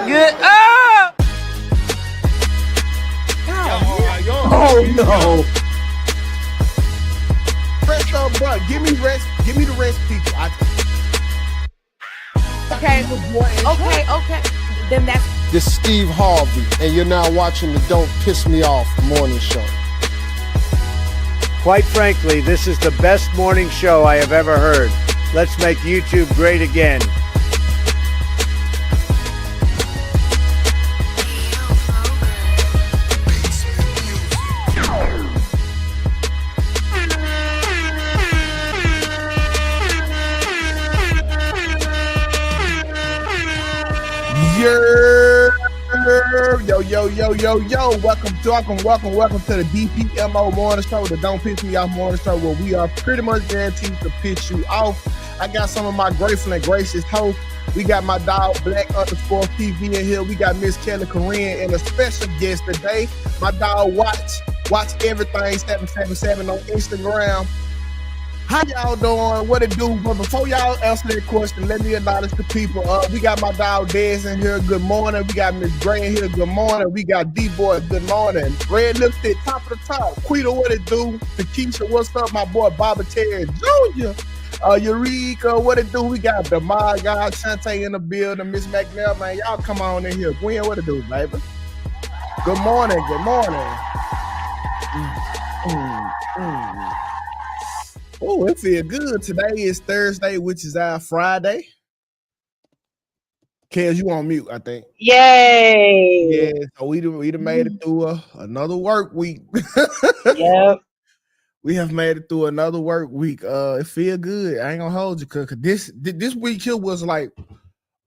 Good. Oh! Oh no! Rest up, bro. Give me rest. Give me the rest, people. Okay. Then that's. This is Steve Harvey, and you're now watching the Don't Piss Me Off morning show. Quite frankly, this is the best morning show I have ever heard. Let's make YouTube great again. Yo. Welcome to the DPMO morning show, the Don't Piss Me Off morning show, where we are pretty much guaranteed to piss you off. I got some of my grateful and gracious hosts. We got my dog Black_TV in here. We got Miss Kelly Corinne and a special guest today. My dog Watch Everything 777 on Instagram. How y'all doing? What it do? But before y'all answer that question, let me acknowledge the people. We got my dog Dez in here. Good morning. We got Miss Gray in here. Good morning. We got D-Boy. Good morning. Red Lipstick, top of the top. Quita, what it do? Takesha, what's up? My boy Bobby Terry Jr. Eureka, what it do? We got the my God Shantae in the building. Miss McNair, man. Y'all come on in here. Gwen, what it do, baby? Good morning. Good morning. Oh, it feels good. Today is Thursday, which is our Friday. Kels, you on mute, I think. Yay! Yeah, so we done made it through another work week. Yep. We have made it through another work week. It feel good. I ain't gonna hold you, cause this week here was like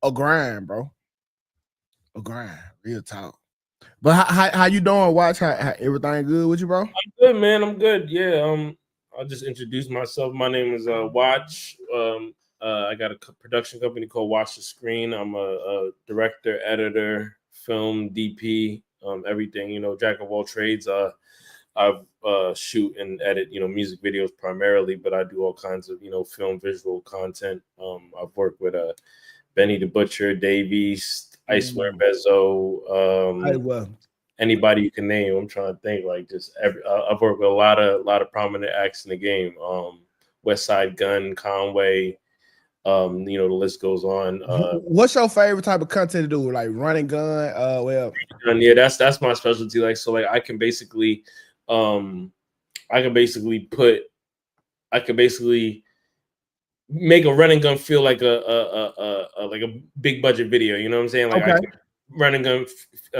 a grind, bro. A grind, real talk. But how you doing? Watch how everything good with you, bro? I'm good, man. I'm good. Yeah. I'll just introduce myself. My name is Watch. I got a production company called Watch the Screen. I'm a director, editor, film, DP, everything. You know, jack of all trades. I shoot and edit, music videos primarily, but I do all kinds of, film, visual content. I've worked with Benny the Butcher, Davies, Icewear Bezzo, anybody you can name. I'm trying to think, like just I've worked with a lot of prominent acts in the game. West Side Gun, Conway, the list goes on. What's your favorite type of content to do? Like running gun? Yeah, that's my specialty. Like, so like I can basically make a running gun feel like a big budget video. You know what I'm saying? Like, okay. Running gun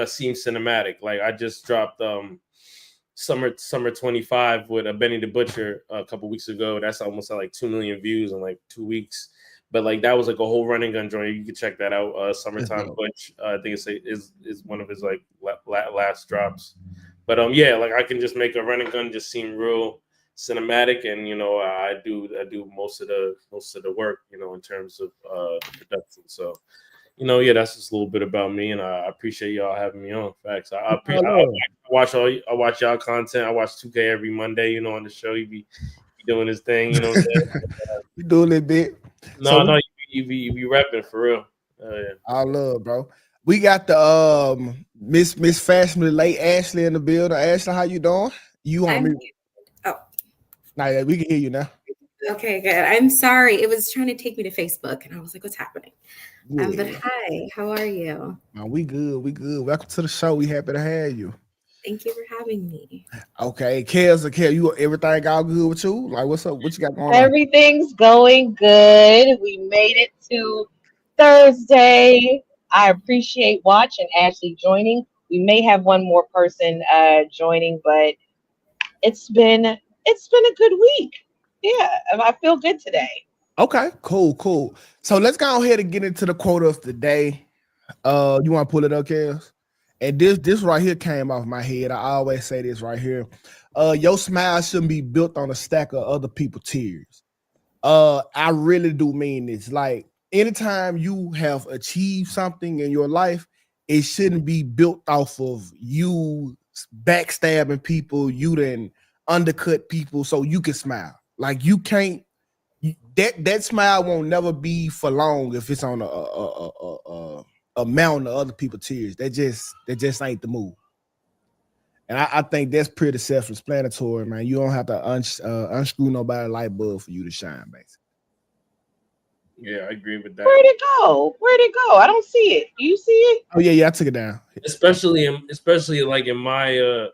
seems cinematic. Like I just dropped summer 25 with a Benny the Butcher a couple weeks ago. That's almost like 2 million views in like 2 weeks. But like that was like a whole running gun joint. You can check that out. Summertime Butch. I think is one of his like last drops. But yeah, like I can just make a running gun just seem real cinematic, and I do most of the work, in terms of production. So. Yeah, that's just a little bit about me, and I appreciate y'all having me on. Facts. I watch y'all content. I watch 2K every Monday. On the show, he be doing his thing. You know what I'm saying? You doing a bit. No, you be rapping for real. Yeah. I love, bro. We got the Miss Fashionably Late Ashley in the building. Ashley, how you doing? You on me? Oh, nah, we can hear you now. Okay, good. I'm sorry. It was trying to take me to Facebook, and I was like, "What's happening?" Yeah. But hi, how are you? We good. Welcome to the show. We happy to have you. Thank you for having me. Okay, Kels, you everything all good with you? Like, what's up? What you got going on? Everything's going good. We made it to Thursday. I appreciate Watch and Ashley joining. We may have one more person joining, but it's been a good week. Yeah, I feel good today. Okay, cool. So let's go ahead and get into the quote of the day. You want to pull it up, Kels? And this right here came off my head. I always say this right here. Your smile shouldn't be built on a stack of other people's tears. I really do mean this. Like, anytime you have achieved something in your life, it shouldn't be built off of you backstabbing people, you then undercut people so you can smile. Like, you can't. That smile won't never be for long if it's on amount of other people's tears. That just ain't the move. And I think that's pretty self-explanatory, man. You don't have to unscrew nobody's light bulb for you to shine, basically. Yeah, I agree with that. Where'd it go? I don't see it. Do you see it? Oh yeah, I took it down. Especially like in my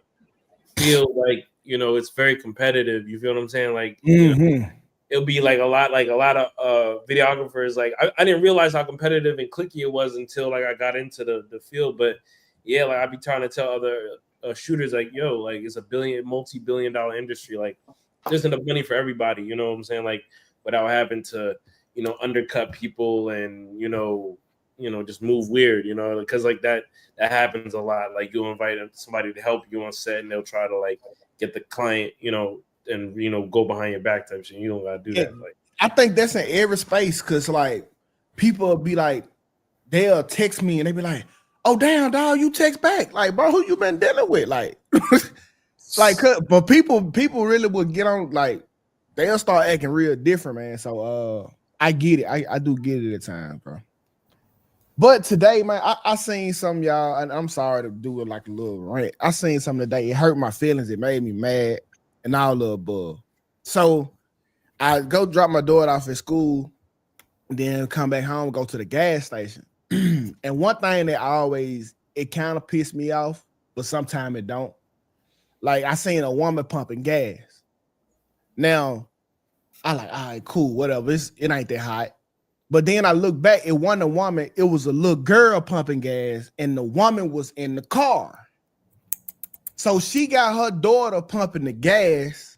field, like, you know, it's very competitive. You feel what I'm saying? Like, you know, it'll be like a lot of videographers. Like, I didn't realize how competitive and clicky it was until like I got into the field. But yeah, like I'd be trying to tell other shooters, like, yo, like it's a multi-billion-dollar industry. Like, there's enough money for everybody. You know what I'm saying? Like, without having to, you know, undercut people and you know, just move weird. You know, because like that happens a lot. Like, you'll invite somebody to help you on set, and they'll try to like get the client, you know, and you know, go behind your back type shit. You don't gotta do that. Like, I think that's in every space, because like people will be like, they'll text me and they be like, oh damn, dog, you text back. Like, bro, who you been dealing with? Like, like, but people really will get on, like, they'll start acting real different, man. So I get it. I do get it at times, bro. But today, man, I seen some, y'all, and I'm sorry to do it like a little rant. I seen something today. It hurt my feelings. It made me mad and all the above. So I go drop my daughter off at school, then come back home, go to the gas station. And one thing that it kind of pissed me off, but sometimes it don't. Like, I seen a woman pumping gas. Now, I like, all right, cool, whatever. It ain't that hot. But then I look back, it wasn't a woman, it was a little girl pumping gas, and the woman was in the car. So she got her daughter pumping the gas.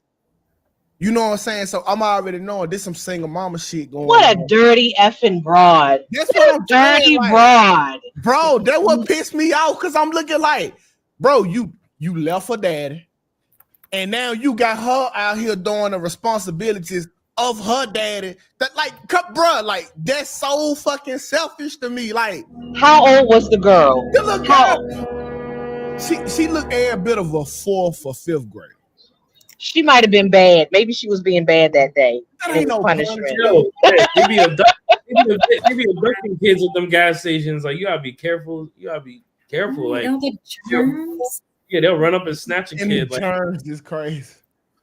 You know what I'm saying? So I'm already knowing this some single mama shit going on. What a dirty effing broad. That's what I'm dirty saying, like, broad. Bro, that what pissed me off, because I'm looking like, bro, you left her daddy, and now you got her out here doing the responsibilities of her daddy. That, like, bro, like, that's so fucking selfish to me. Like, how old was the girl? The little girl, she looked a bit of a 4th or 5th grade. She might have been bad. Maybe she was being bad that day. That ain't no punishment. Yo, they be abducting kids at them gas stations. Like, you gotta be careful. Like, yeah, they'll run up and snatch a kid. Like, is crazy.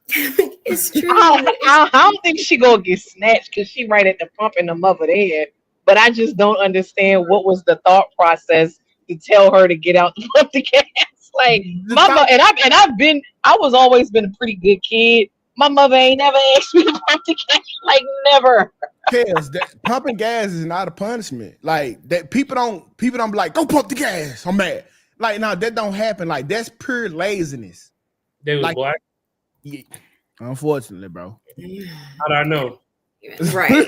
It's true. I don't think she gonna get snatched because she right at the pump and the mother there. But I just don't understand what was the thought process to tell her to get out and pump the gas. Like, mama, I was always been a pretty good kid. My mother ain't never asked me to pump the gas, like, never. Because pumping gas is not a punishment. Like, that people don't be like, go pump the gas, I'm mad. Like, no, that don't happen. Like, that's pure laziness. They was like, black? Yeah, unfortunately, bro. How do I know? Right.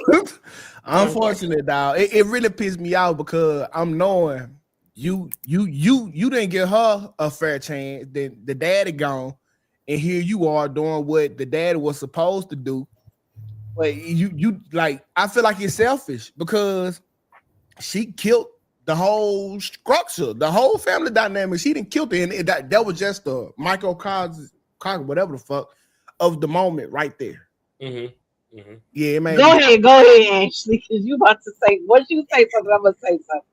Unfortunately, dog. It really pissed me off, because I'm knowing you didn't give her a fair chance. Then the daddy gone, and here you are doing what the daddy was supposed to do. But you like, I feel like it's selfish, because she killed the whole structure, the whole family dynamic. She didn't kill it, and that was just the microcosm, whatever the fuck, of the moment right there. Mm-hmm. Mm-hmm. Yeah, man. Go ahead, Ashley, because you about to say, once you say something, I'm gonna say something.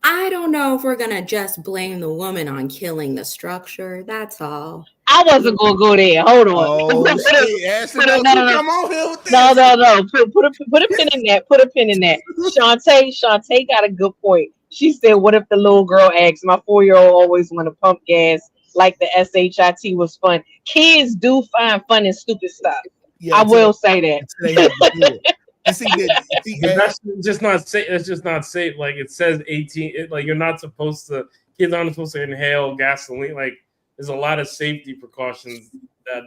I don't know if we're gonna just blame the woman on killing the structure. That's all. I wasn't gonna go there. Hold on. Oh, Ashley, come on here with this. No. Put a pin in that. Put a pin in that. Shantae got a good point. She said, "What if the little girl asks? My 4-year-old always want to pump gas like the SHIT was fun. Kids do find fun in stupid stuff. Yeah, I will say that." That's just not safe. It's just not safe. Like, it says 18. Like, you're not supposed to. Kids aren't supposed to inhale gasoline. Like, there's a lot of safety precautions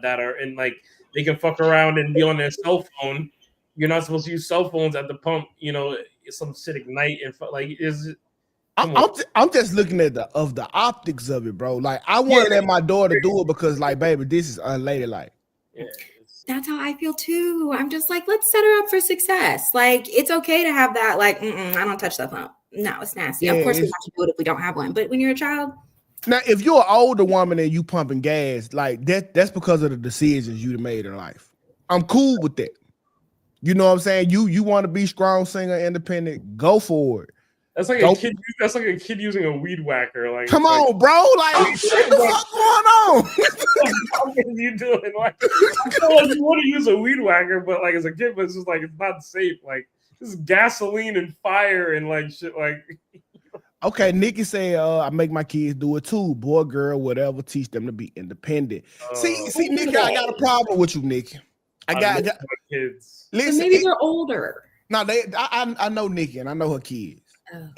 that are, and like, they can fuck around and be on their cell phone. You're not supposed to use cell phones at the pump. You know, some shit ignite and like is. I'm just looking at the optics of it, bro. Like, I want to let my daughter do it because, like, baby, this is unladylike. Yeah. That's how I feel too. I'm just like, let's set her up for success. Like, it's okay to have that. Like, I don't touch that phone. No, it's nasty. Of course, we have to do it if we don't have one. But when you're a child. Now, if you're an older woman and you pumping gas, like, that's because of the decisions you made in life. I'm cool with that. You know what I'm saying? You want to be strong, single, independent, go for it. That's like a kid. That's like a kid using a weed whacker. Like, come on, bro. Like, what the fuck going on? What are you doing? Like, I feel like you want to use a weed whacker, but like as a kid, but it's just like it's not safe. Like, this is gasoline and fire and like shit. Like, okay, Nikki said, I make my kids do it too. Boy, girl, whatever. Teach them to be independent. See, Nikki, I got a problem with you, Nikki. I got my kids. Listen, so maybe they're older. No, I know Nikki and I know her kids.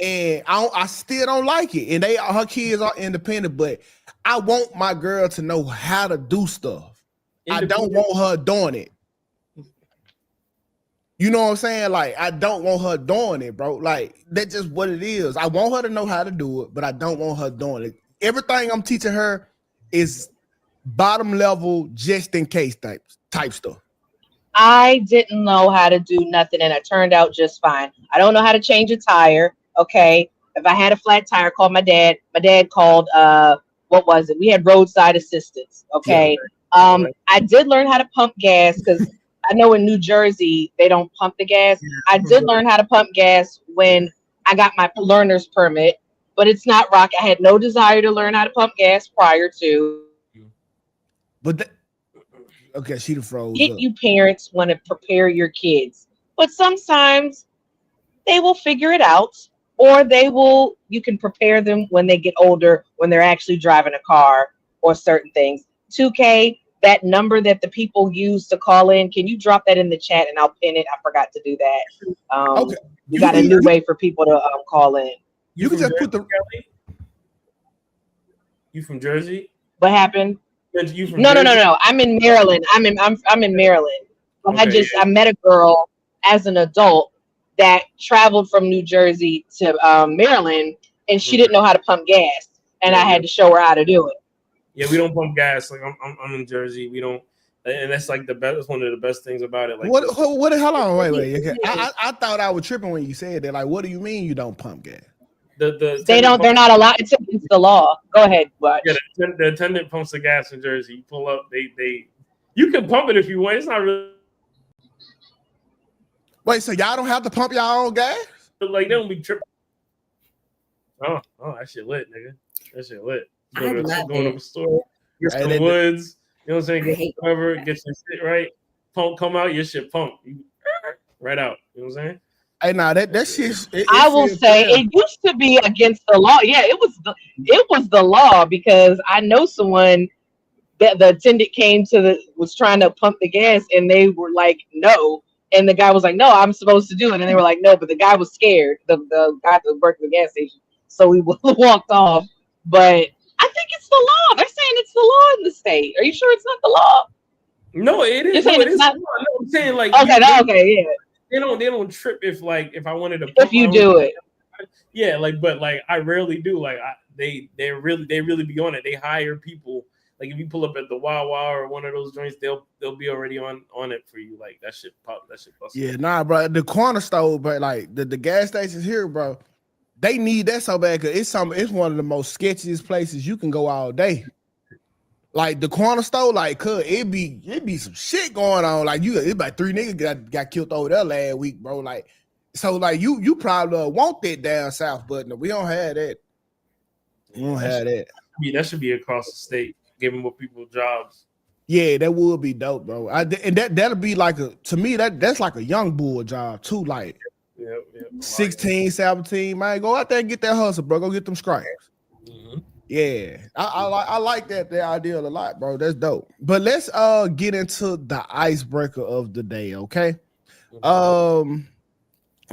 And I still don't like it. And her kids are independent, but I want my girl to know how to do stuff. I don't want her doing it. You know what I'm saying? Like, I don't want her doing it, bro. Like, that's just what it is. I want her to know how to do it, but I don't want her doing it. Everything I'm teaching her is bottom level, just in case type stuff. I didn't know how to do nothing, and it turned out just fine. I don't know how to change a tire. Okay. If I had a flat tire, call my dad. My dad called, what was it? We had roadside assistance. Okay. Yeah. I did learn how to pump gas because I know in New Jersey, they don't pump the gas. I did learn how to pump gas when I got my learner's permit, but it's not rock. I had no desire to learn how to pump gas prior to. But okay, she froze. You parents want to prepare your kids, but sometimes they will figure it out, or you can prepare them when they get older, when they're actually driving a car or certain things. 2K, that number that the people use to call in, can you drop that in the chat and I'll pin it? I forgot to do that. Okay. You got a new way for people to call in. You can just put the. You from Jersey? What happened? You from No. I'm in Maryland. I'm in Maryland. Okay, I met a girl as an adult that traveled from New Jersey to Maryland, and she didn't know how to pump gas, and I had to show her how to do it. Yeah, we don't pump gas. Like I'm in Jersey. We don't, and that's like the best. That's one of the best things about it. Like what? Hold on, wait. I thought I was tripping when you said that. Like, what do you mean you don't pump gas? They don't. They're not allowed. It's against the law. Go ahead, Watch. Yeah, the attendant pumps the gas in Jersey. You pull up. You can pump it if you want. It's not really. Wait, so y'all don't have to pump y'all own gas? Like, they don't be tripping. Oh, that shit lit, nigga. That shit lit. Going to the store, get some woods. You know what I'm saying? Get whatever, get your shit right. Pump, come out, your shit pump. Right out. You know what I'm saying? Hey, now that shit. I will say it used to be against the law. Yeah, it was the law because I know someone that the attendant was trying to pump the gas and they were like, no. And the guy was like, no, I'm supposed to do it. And they were like, no, but the guy was scared, the guy that worked at the gas station. So we walked off. But I think it's the law. They're saying it's the law in the state. Are you sure it's not the law? No, it is. You're saying it's not. No, I'm saying like okay, yeah. They don't trip if I wanted to. If you do it, yeah. Like, but like I rarely do. Like they really be on it. They hire people. Like if you pull up at the Wawa or one of those joints, they'll be already on it for you. Like that shit pop. That shit bust. Yeah, nah, bro. The corner store, but like the gas stations here, bro. They need that so bad because it's one of the most sketchiest places you can go all day. Like the corner store, like it be some shit going on. Like it's about 3 niggas got killed over there last week, bro. Like so, like you probably want that down south, but no, we don't have that. We don't have that. Yeah, that should be across the state, giving more people jobs. Yeah, that would be dope, bro. And that'll be like to me that's like a young bull job too, like. Yeah. 16, 17, man, go out there and get that hustle, bro. Go get them scraps. Mm-hmm. Yeah, I like that idea a lot, bro. That's dope. But let's get into the icebreaker of the day, okay? Let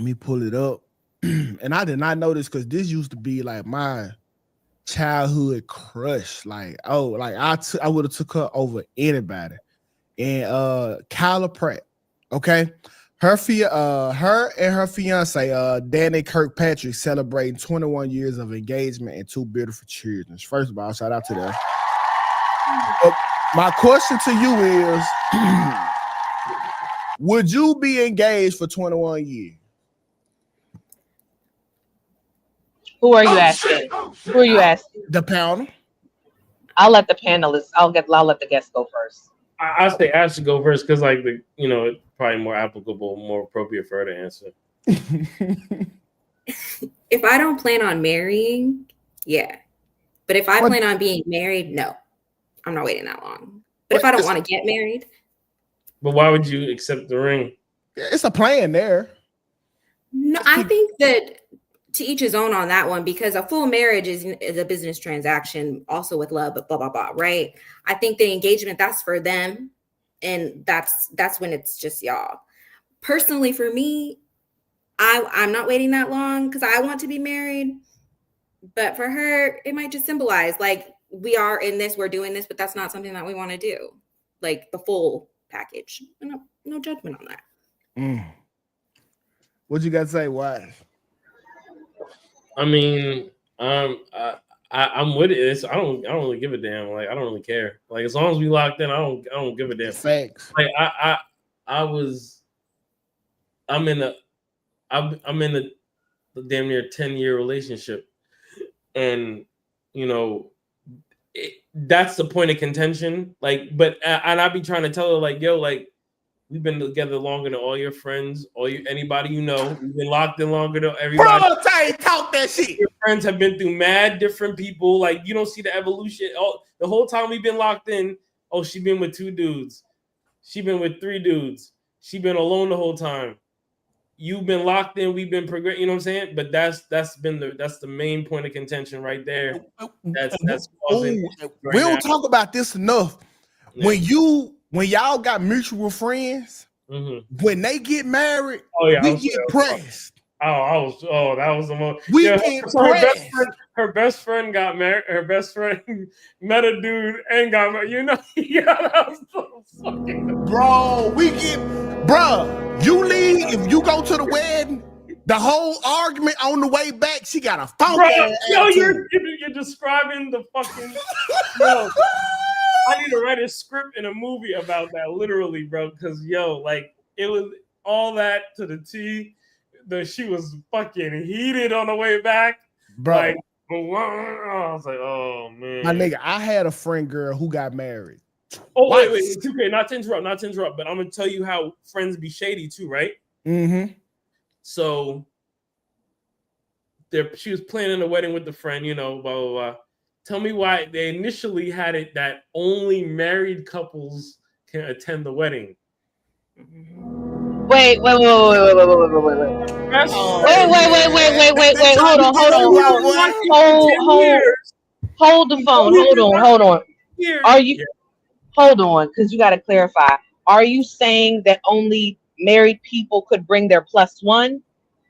me pull it up. And I did not know this because this used to be like my childhood crush. Like, I would have took her over anybody. And Kyla Pratt, okay? Her and her fiance, Danny Kirkpatrick, celebrating 21 years of engagement and 2 beautiful children. First of all, shout out to them. My question to you is, would you be engaged for 21 years? Who are you asking? Who are you asking? The panel. I'll let the panelists. I'll let the guests go first. I say Ash should go first because, like, it's probably more applicable, more appropriate for her to answer. If I don't plan on marrying, yeah. But if I plan on being married, no. I'm not waiting that long. But if I don't want to get married. But why would you accept the ring? It's a plan there. No, I think that to each his own on that one, because a full marriage is a business transaction, also with love, but blah, blah, blah, right? I think the engagement, that's for them. And that's when it's just y'all. Personally, for me, I'm not waiting that long because I want to be married. But for her, it might just symbolize like we are in this, we're doing this, but that's not something that we want to do. Like the full package. No judgment on that. What you got to say? Why? I mean, I'm with it. I don't really give a damn. Like I don't really care. Like as long as we locked in, I don't give a damn. Facts. Like I'm in a damn near 10-year relationship, and you know that's the point of contention. Like, but and I be trying to tell her like, yo, like we've been together longer than all your friends, anybody you know. We've been locked in longer than everybody. Bro, talk that shit. Your friends have been through mad different people. Like you don't see the evolution. Oh, the whole time we've been locked in. Oh, she been with 2 dudes. She been with 3 dudes. She been alone the whole time. You've been locked in. We've been progressing. You know what I'm saying? But that's the main point of contention right there. That's causing. We don't talk about this enough. Yeah. When y'all got mutual friends, when they get married, we get pressed. That was the most. We get pressed. Her best friend got married. Her best friend met a dude and got married. You know, that was so fucking. Bro, you leave if you go to the wedding. The whole argument on the way back, she got a phone. Yo, you're describing the fucking. Yo, I need to write a script and a movie about that, literally, bro. Because like it was all that to the T. She was fucking heated on the way back, bro. Like, I was like, oh man, my nigga. I had a friend girl who got married. Oh wait, 2K, not to interrupt, but I'm gonna tell you how friends be shady too, right? So she was planning a wedding with the friend, blah blah blah. Tell me why they initially had it that only married couples can attend the wedding. Wait. Hold the phone. Hold on. Are you? Hold on, because you got to clarify. Are you saying that only married people could bring their +1,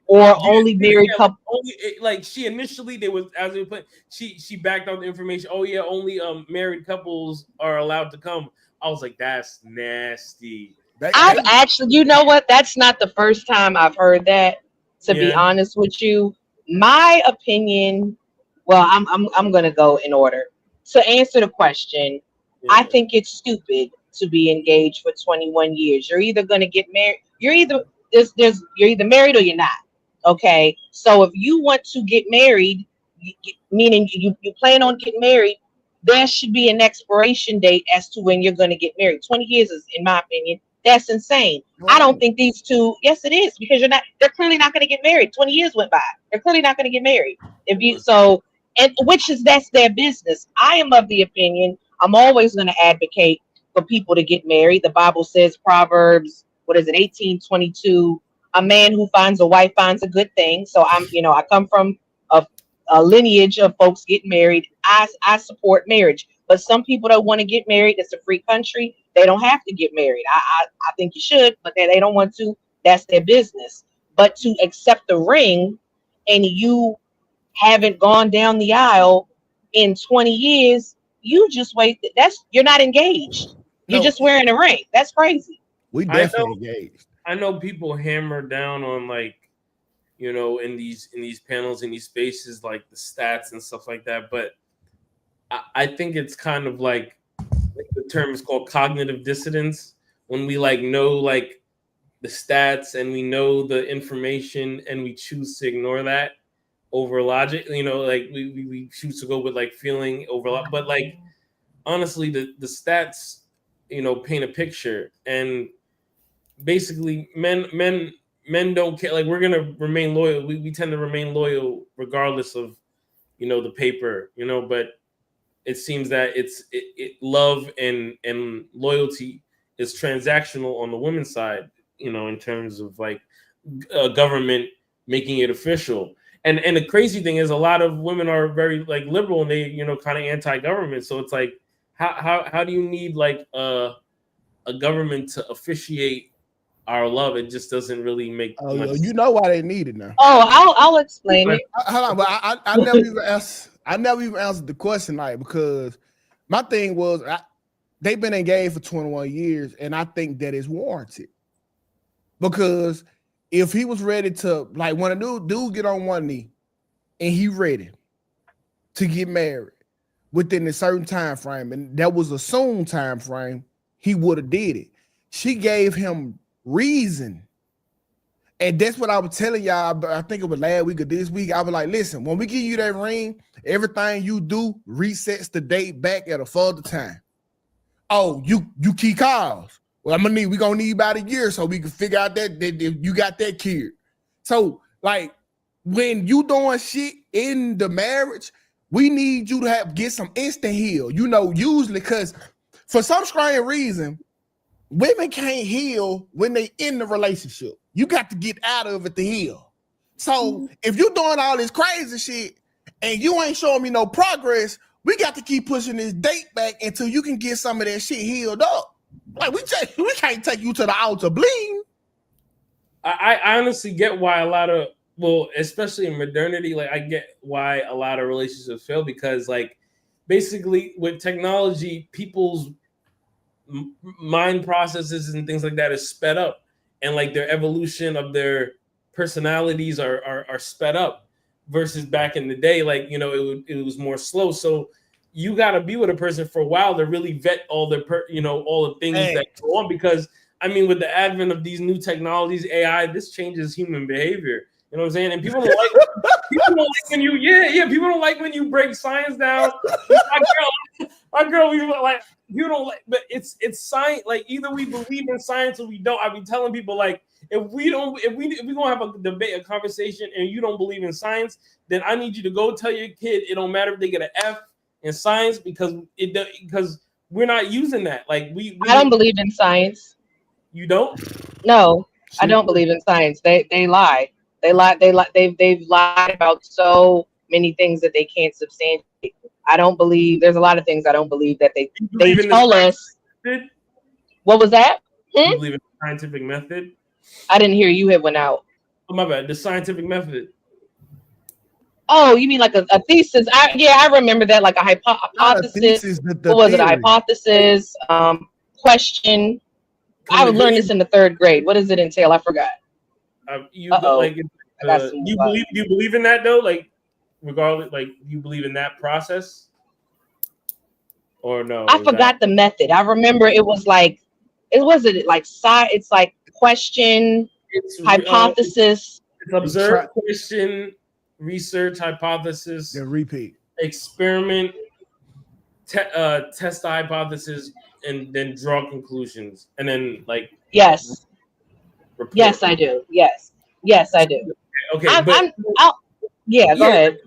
or only married couple? Like she initially, they was as they put. She backed out the information. Oh yeah, only married couples are allowed to come. I was like, that's nasty. I've actually, you know what? That's not the first time I've heard that. To be honest with you, my opinion. Well, I'm gonna go in order to answer the question. I think it's stupid to be engaged for 21 years. You're either going to get married. You're either married or you're not. Okay. So if you want to get married, meaning you plan on getting married, there should be an expiration date as to when you're going to get married. 20 years is, in my opinion, that's insane. I don't think these two. Yes, it is, because they're clearly not going to get married. 20 years went by. They're clearly not going to get married. That's their business. I am of the opinion. I'm always going to advocate for people to get married. The Bible says, Proverbs, 18:22, a man who finds a wife finds a good thing. So I come from a lineage of folks getting married. I support marriage, but some people don't want to get married. It's a free country. They don't have to get married. I think you should, but they don't want to. That's their business. But to accept the ring and you haven't gone down the aisle in 20 years, you just wait. You're not engaged. You're just wearing a ring. That's crazy. We definitely engaged. I know people hammer down on in these panels, in these spaces, like the stats and stuff like that. But I think it's kind of like the term is called cognitive dissonance, when we know the stats and we know the information and we choose to ignore that over logic. We choose to go with feeling over, but honestly, the stats paint a picture, and basically men men don't care. Like we're gonna remain loyal. We tend to remain loyal regardless of, you know, the paper, you know. But it seems that love and loyalty is transactional on the women's side, you know, in terms of like government making it official. And the crazy thing is, a lot of women are very like liberal and they, you know, kind of anti-government. So it's like, how do you need like a government to officiate our love? It just doesn't really make Oh, much you know why they need it now. Oh, I'll explain it. Hold on, but I never even asked. I never even answered the question, like, because my thing was they've been engaged for 21 years, and I think that is warranted. Because if he was ready to, like, when a dude get on one knee and he ready to get married within a certain time frame, and that was a soon time frame, he would have did it. She gave him reason. And that's what I was telling y'all. I think it was last week or this week. I was like, listen, when we give you that ring, everything you do resets the date back at a further time. Oh, you keep calls. Well, we're gonna need about a year so we can figure out that you got that kid. So, like, when you doing shit in the marriage, we need you to get some instant heal. You know, usually, because for some strange reason, women can't heal when they in the relationship. You got to get out of it to heal. So if you're doing all this crazy shit and you ain't showing me no progress, we got to keep pushing this date back until you can get some of that shit healed up. Like, we can't take you to the altar bleeding. I honestly get why a lot of, well, especially in modernity, like I get why a lot of relationships fail, because like basically with technology, people's mind processes and things like that is sped up, and like their evolution of their personalities are sped up versus back in the day. Like, you know, it was more slow. So you got to be with a person for a while to really vet all the all the things that go on, because I mean, with the advent of these new technologies, AI, this changes human behavior. You know what I'm saying? And people don't like when you people don't like when you break science down. My girl, we like, you don't like, but it's science. Like, either we believe in science or we don't. I've been telling people, like, if we gonna have a debate, a conversation, and you don't believe in science, then I need you to go tell your kid it don't matter if they get an F in science, because we're not using that. Like, I don't believe in science. You don't? No, I don't believe in science. They lie. They've lied about so many things that they can't substantiate. I don't believe, there's a lot of things I don't believe that they tell us. Method? What was that? You believe in the scientific method? I didn't hear you. It went out. Oh, my bad. The scientific method. Oh, you mean like a thesis? I remember that, like a hypothesis. What was it? A hypothesis, question. I would learn this in the third grade. What does it entail? I forgot. You believe in that though? Like, regardless, like, you believe in that process, or no? I forgot the method. I remember it was like, it's like question, hypothesis. It's observe, question, research, hypothesis, then repeat, experiment, test the hypothesis, and then draw conclusions, and then like yes, report. Yes, I do. Yes, I do. Okay, go ahead.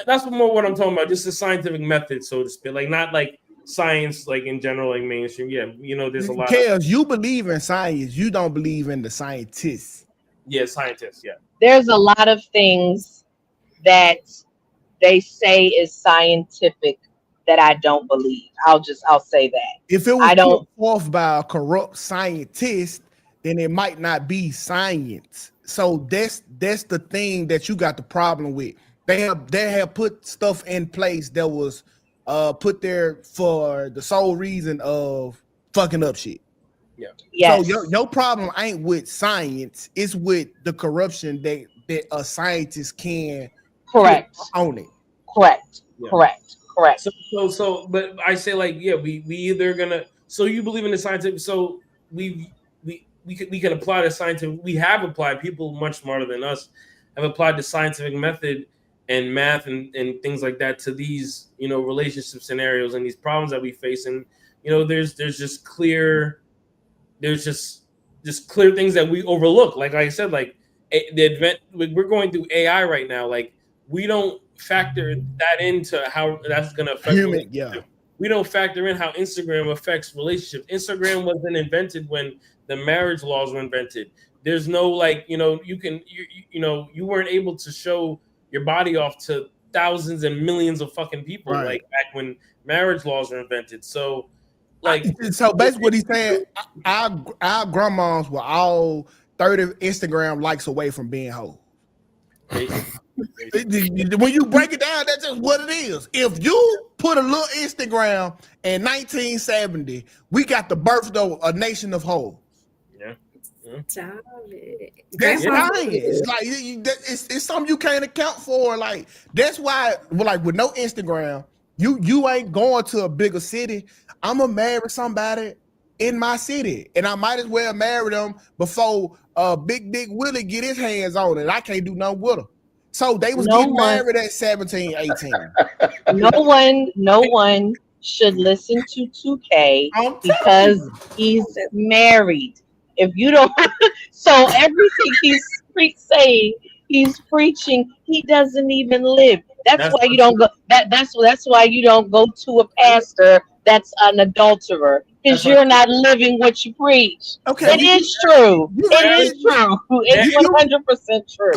That's more what I'm talking about. Just the scientific method, so to speak. Like, not like science, like in general, like mainstream. Yeah, you know, there's a lot. Because you believe in science, you don't believe in the scientists. Yeah, scientists. Yeah, there's a lot of things that they say is scientific that I don't believe. I'll say that. If it was put forth by a corrupt scientist, then it might not be science. So that's the thing that you got the problem with. They have put stuff in place that was put there for the sole reason of fucking up shit. Yeah. Yes. So your problem ain't with science, it's with the corruption that a scientist can own it. Correct. Yeah. Correct. So, but I say, like, yeah, we either gonna. So you believe in the scientific? So we can apply the scientific. We have applied. People much smarter than us have applied the scientific method and math and things like that to these, you know, relationship scenarios and these problems that we face. And, you know, there's just clear things that we overlook. Like I said, like we're going through AI right now. Like we don't factor that into how that's going to affect human. Yeah, we don't factor in how Instagram affects relationships. Instagram wasn't invented when the marriage laws were invented. There's no like, you know, you weren't able to show your body off to thousands and millions of fucking people like back when marriage laws were invented. So like, so basically what he's saying, our grandmas were all 30 Instagram likes away from being hoes. When you break it down, that's just what it is. If you put a little Instagram in 1970, we got the birth of a nation of hoes. Yeah. That's fine. It's like it's something you can't account for. Like that's why, like with no Instagram, you ain't going to a bigger city. I'm gonna marry somebody in my city, and I might as well marry them before Big Dick Willie get his hands on it. I can't do nothing with her. So they was getting married at 17, 18. No one should listen to 2K because he's married. If you don't, so everything he's saying, he's preaching, he doesn't even live. That's why you don't go. That's why you don't go to a pastor that's an adulterer, because you're not living what you preach. Okay, it is true. It is true. It's 100% true.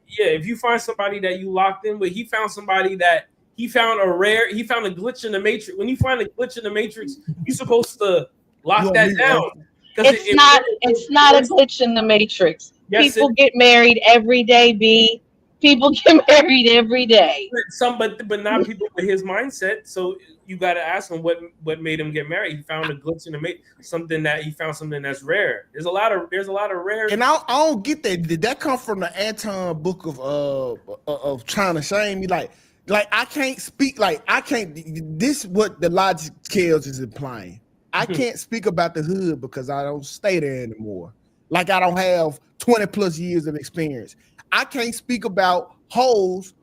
If you find somebody that you locked in with, he found somebody that he found a glitch in the matrix. When you find a glitch in the matrix, you're supposed to lock that down. It's not a glitch in the matrix. Yes, people get married every day, B. People get married every day. But not people with his mindset. So you got to ask him what made him get married. He found a glitch in the matrix, something that's rare. There's a lot of rare. And I don't get that. Did that come from the Anton book of trying to shame me? Like I can't speak. Like I can't. This what the logic scales is implying. I can't speak about the hood because I don't stay there anymore. Like I don't have 20 plus years of experience. I can't speak about hoes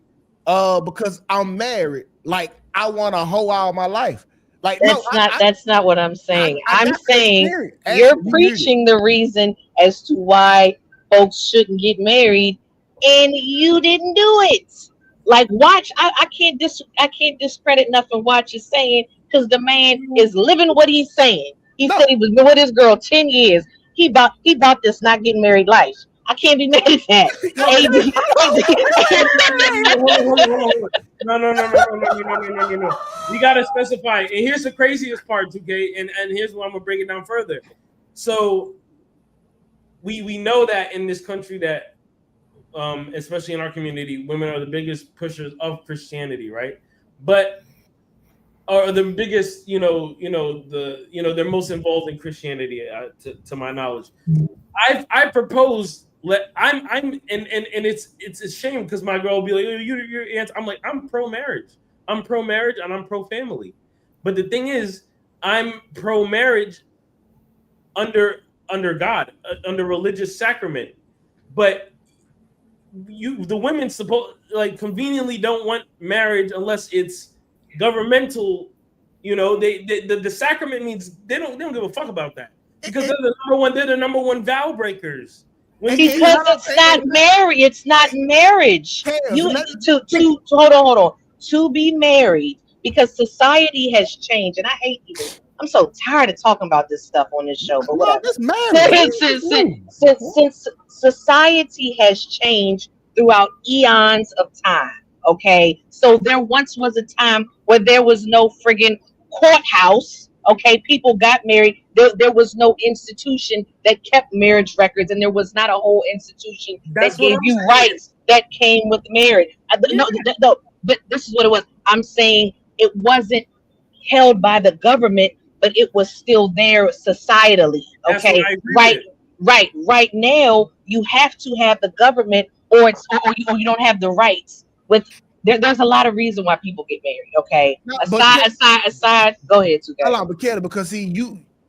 because I'm married. Like I want a hoe all my life. Like that's not what I'm saying. I'm saying you're preaching the reason as to why folks shouldn't get married, and you didn't do it. Like watch, I can't discredit nothing Watch is saying, because the man is living what he's saying. He said he was with his girl 10 years. He bought this not getting married life. I can't be mad at that. No. You gotta specify. And here's the craziest part, 2K, and here's where I'm gonna break it down further. So we know that in this country that especially in our community, women are the biggest pushers of Christianity, right? But are the biggest, they're most involved in Christianity, to my knowledge. I propose. And it's a shame because my girl will be like, you're anti. I'm like, I'm pro-marriage. I'm pro-marriage and I'm pro-family. But the thing is, I'm pro-marriage under God, under religious sacrament. But the women conveniently don't want marriage unless it's governmental. The sacrament means they don't give a fuck about that because they're the number one vow breakers. Because it's not marriage. It's not marriage. Hold on. To be married, because society has changed, and I hate even. I'm so tired of talking about this stuff on this show. But whatever. Since society has changed throughout eons of time. Okay, so there once was a time where there was no friggin' courthouse. Okay, people got married. There was no institution that kept marriage records, and there was not a whole institution that gave you rights that came with marriage. No, but this is what it was. I'm saying it wasn't held by the government, but it was still there societally. Okay, right now you have to have the government, or you don't have the rights. There's a lot of reason why people get married. Okay, aside. Go ahead, 2K. Hold on, but Kelly, because see,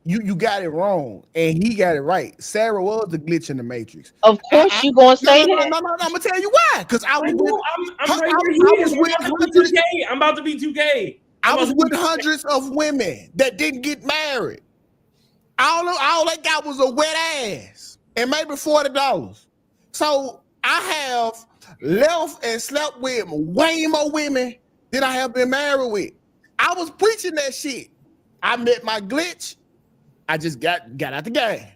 you got it wrong and he got it right. Sarah was the glitch in the matrix. Of course, you gonna say that. No, I'm gonna tell you why. Because I'm about to be 2K. I was with hundreds of women that didn't get married. All they got was a wet ass and maybe $40. So I have left and slept with way more women than I have been married with. I was preaching that shit. I met my glitch. I just got out the game.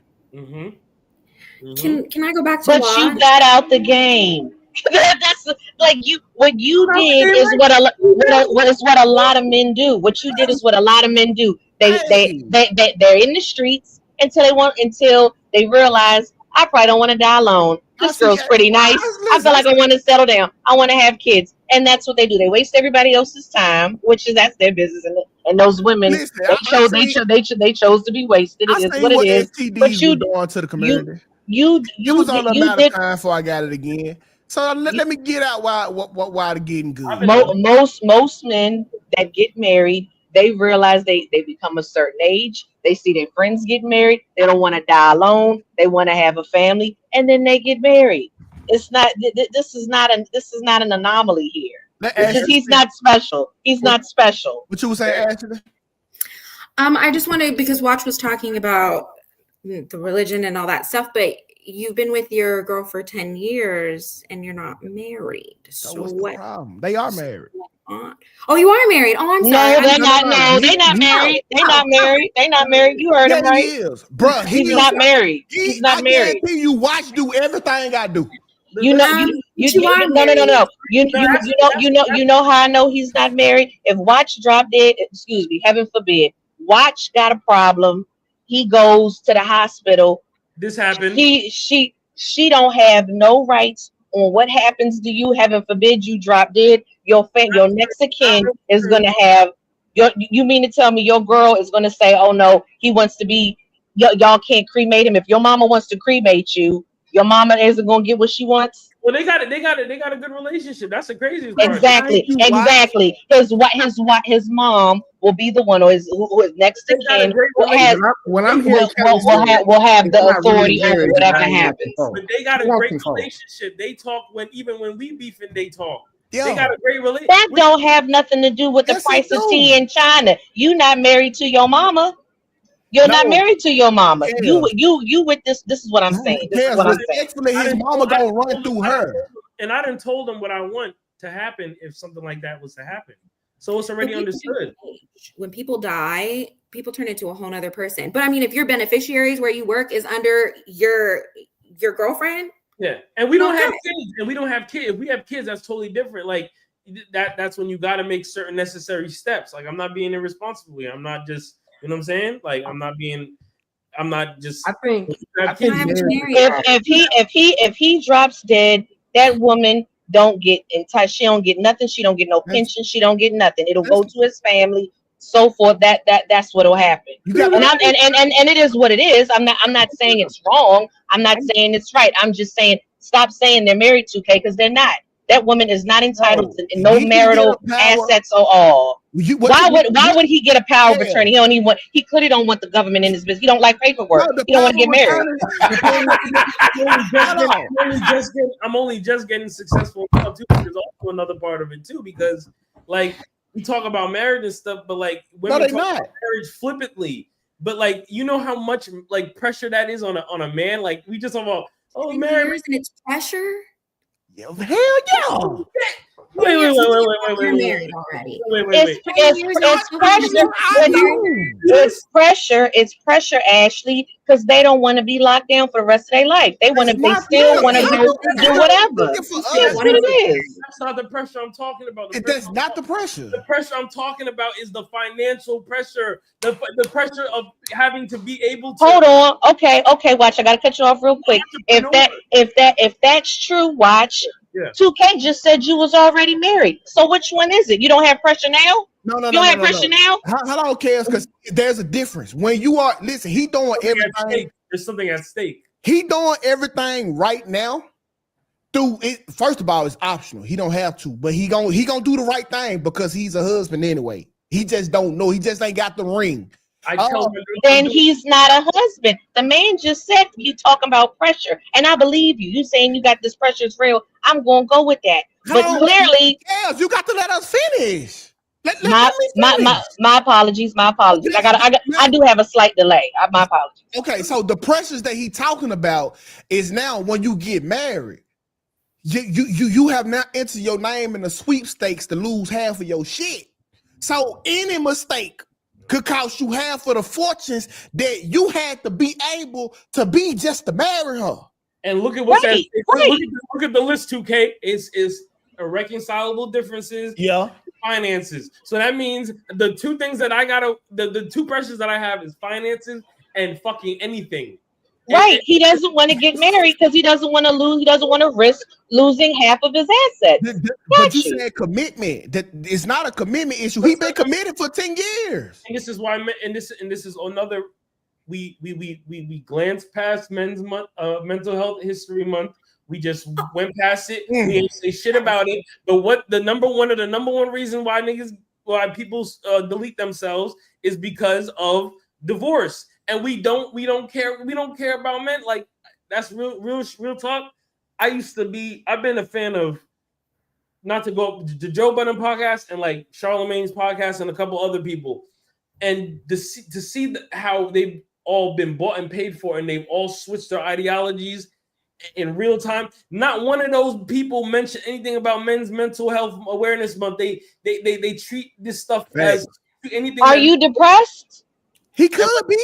Can I go back to But Lodge? you got out the game. That's like what you did is what a lot of men do. What you did is what a lot of men do. They're in the streets until they realize I probably don't want to die alone. This girl's pretty nice. I feel like I want to settle down. I want to have kids, and that's what they do. They waste everybody else's time, that's their business. And those women, they chose to be wasted. It is what it is. But you going to the community. It was on a matter of time before I got it again. So let me get out why the getting good. Most men that get married, they realize they become a certain age. They see their friends get married. They don't want to die alone. They want to have a family, and then they get married. It's not. This is not an anomaly here. He's not special. He's not special. What you were saying, Ashley? I just wanted, because Watch was talking about the religion and all that stuff, but you've been with your girl for 10 years and you're not married. So what's the problem? They are married. Oh, you are married. Oh, I'm sorry. No, they're not. No, they're not married. They're not married. They're not married. You heard him right. He is, bro. He's not married. He's not married. You watch do everything I do. No. You know how I know he's not married? If Watch dropped dead, excuse me, heaven forbid, Watch got a problem. He goes to the hospital. This happened. She don't have no rights on what happens to you. Heaven forbid you drop dead. Your next of kin is gonna have you mean to tell me your girl is gonna say, oh no, he wants to be y'all can't cremate him. If your mama wants to cremate you, your mama isn't gonna get what she wants. Well, they got a good relationship. That's the craziest part. Exactly. His mom will be the one who is next to kin. Will have the authority over whatever happens. But they got a great relationship. They talk when we beefing, they talk. They got a great relationship. That don't have nothing to do with the price of tea in China. You not married to your mama. You're not married to your mama. Yeah. You with this. This is what I'm saying. This is what I'm saying. His mama gonna run through her. And I done told him what I want to happen if something like that was to happen. So it's already understood. When people die, people turn into a whole nother person. But I mean, if your beneficiaries where you work is under your girlfriend. Yeah, and we don't have kids, and we don't have kids. If we have kids, that's totally different. Like that's when you got to make certain necessary steps. Like I'm not being irresponsible. I'm not just, you know what I'm saying? Like I'm not just. I think if he drops dead, that woman don't get in touch. She don't get nothing. She don't get no pension. She don't get nothing. It'll go to his family. So forth. That's what'll happen. And it is what it is. I'm not saying it's wrong. I'm not saying it's right. I'm just saying stop saying they're married to K, because they're not. That woman is not entitled to no marital assets or all. Why would he get a power of attorney? He clearly don't want the government in his business. He don't like paperwork. He don't want to get married. I'm only just getting successful now too. There's also another part of it too, because like we talk about marriage and stuff, but like women talk about marriage flippantly. But like you know how much like pressure that is on a man. Like we just talk about marriage and it's pressure. Yeah, hell yeah. Wait. You're married already. It's pressure. It's pressure, Ashley, because they don't want to be locked down for the rest of their life. They still want to do whatever. That's what it is. That's not the pressure I'm talking about. That's not the pressure. The pressure I'm talking about is the financial pressure, the pressure of having to be able to. Hold on. Okay. Watch. I gotta cut you off real quick. If that's true, Watch. Yeah. 2K just said you was already married. So which one is it? You don't have pressure now? No. You don't have pressure now? I don't care, because there's a difference. When you are, listen, he doing everything. There's something at stake. He doing everything right now. Through it. First of all, it's optional. He don't have to, but he gonna do the right thing because he's a husband anyway. He just don't know. He just ain't got the ring. Then he's not a husband. The man just said you talking about pressure, and I believe you. You saying you got this pressure is real. I'm gonna go with that. But clearly, you got to let us finish. Let me finish. My apologies. I do have a slight delay. My apologies. Okay, so the pressures that he talking about is now when you get married, you have now entered your name in the sweepstakes to lose half of your shit. So any mistake could cost you half of the fortunes that you had to be able to be just to marry her. And look at what that. Look at the list. 2K is irreconcilable differences. Yeah. Finances. So that means the two things that I gotta, the two pressures that I have is finances and fucking anything. Right. He doesn't want to get married because he doesn't want to lose. He doesn't want to risk losing half of his assets. But you said commitment. That it's not a commitment issue. He's been committed for 10 years. And this is why. And this is another. We glanced past men's month, mental health history month. We just went past it. We didn't say shit about it. But what the number one reason why people delete themselves is because of divorce. And we don't care about men. Like, that's real talk. I've been a fan of, not to go to Joe Budden podcast and like Charlamagne's podcast and a couple other people, and to see how they've all been bought and paid for, and they've all switched their ideologies in real time. Not one of those people mentioned anything about Men's Mental Health Awareness Month. They treat this stuff as anything. Are you depressed? He could be.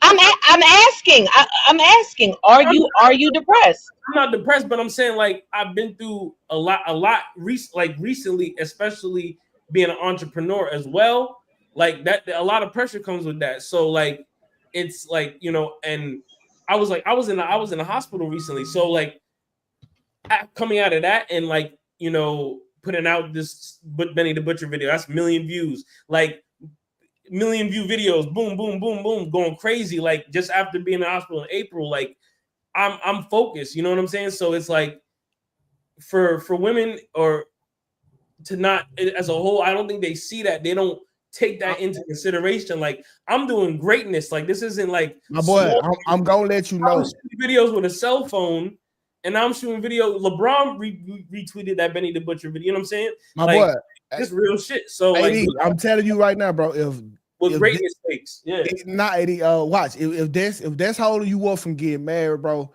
I'm asking. I'm asking. Are you depressed? I'm not depressed, but I'm saying, like, I've been through a lot recently, especially being an entrepreneur as well. Like that, a lot of pressure comes with that. So like, it's like, you know, and I was in the hospital recently. So like, coming out of that and like, you know, putting out this Benny the Butcher video, that's 1 million views. Like, 1 million view videos, boom, boom, boom, boom, going crazy. Like, just after being in the hospital in April, like, I'm focused. You know what I'm saying? So it's like, for women or to not as a whole, I don't think they see that. They don't take that into consideration. Like, I'm doing greatness. Like, this isn't like, my boy. I'm gonna let you know. Videos with a cell phone, and I'm shooting video. LeBron retweeted that Benny the Butcher video. You know what I'm saying? My like, boy, it's real shit. So AD, like, I'm telling you right now, bro. With great mistakes, yeah. It's not AD. Watch. If that's holding you up from getting married, bro,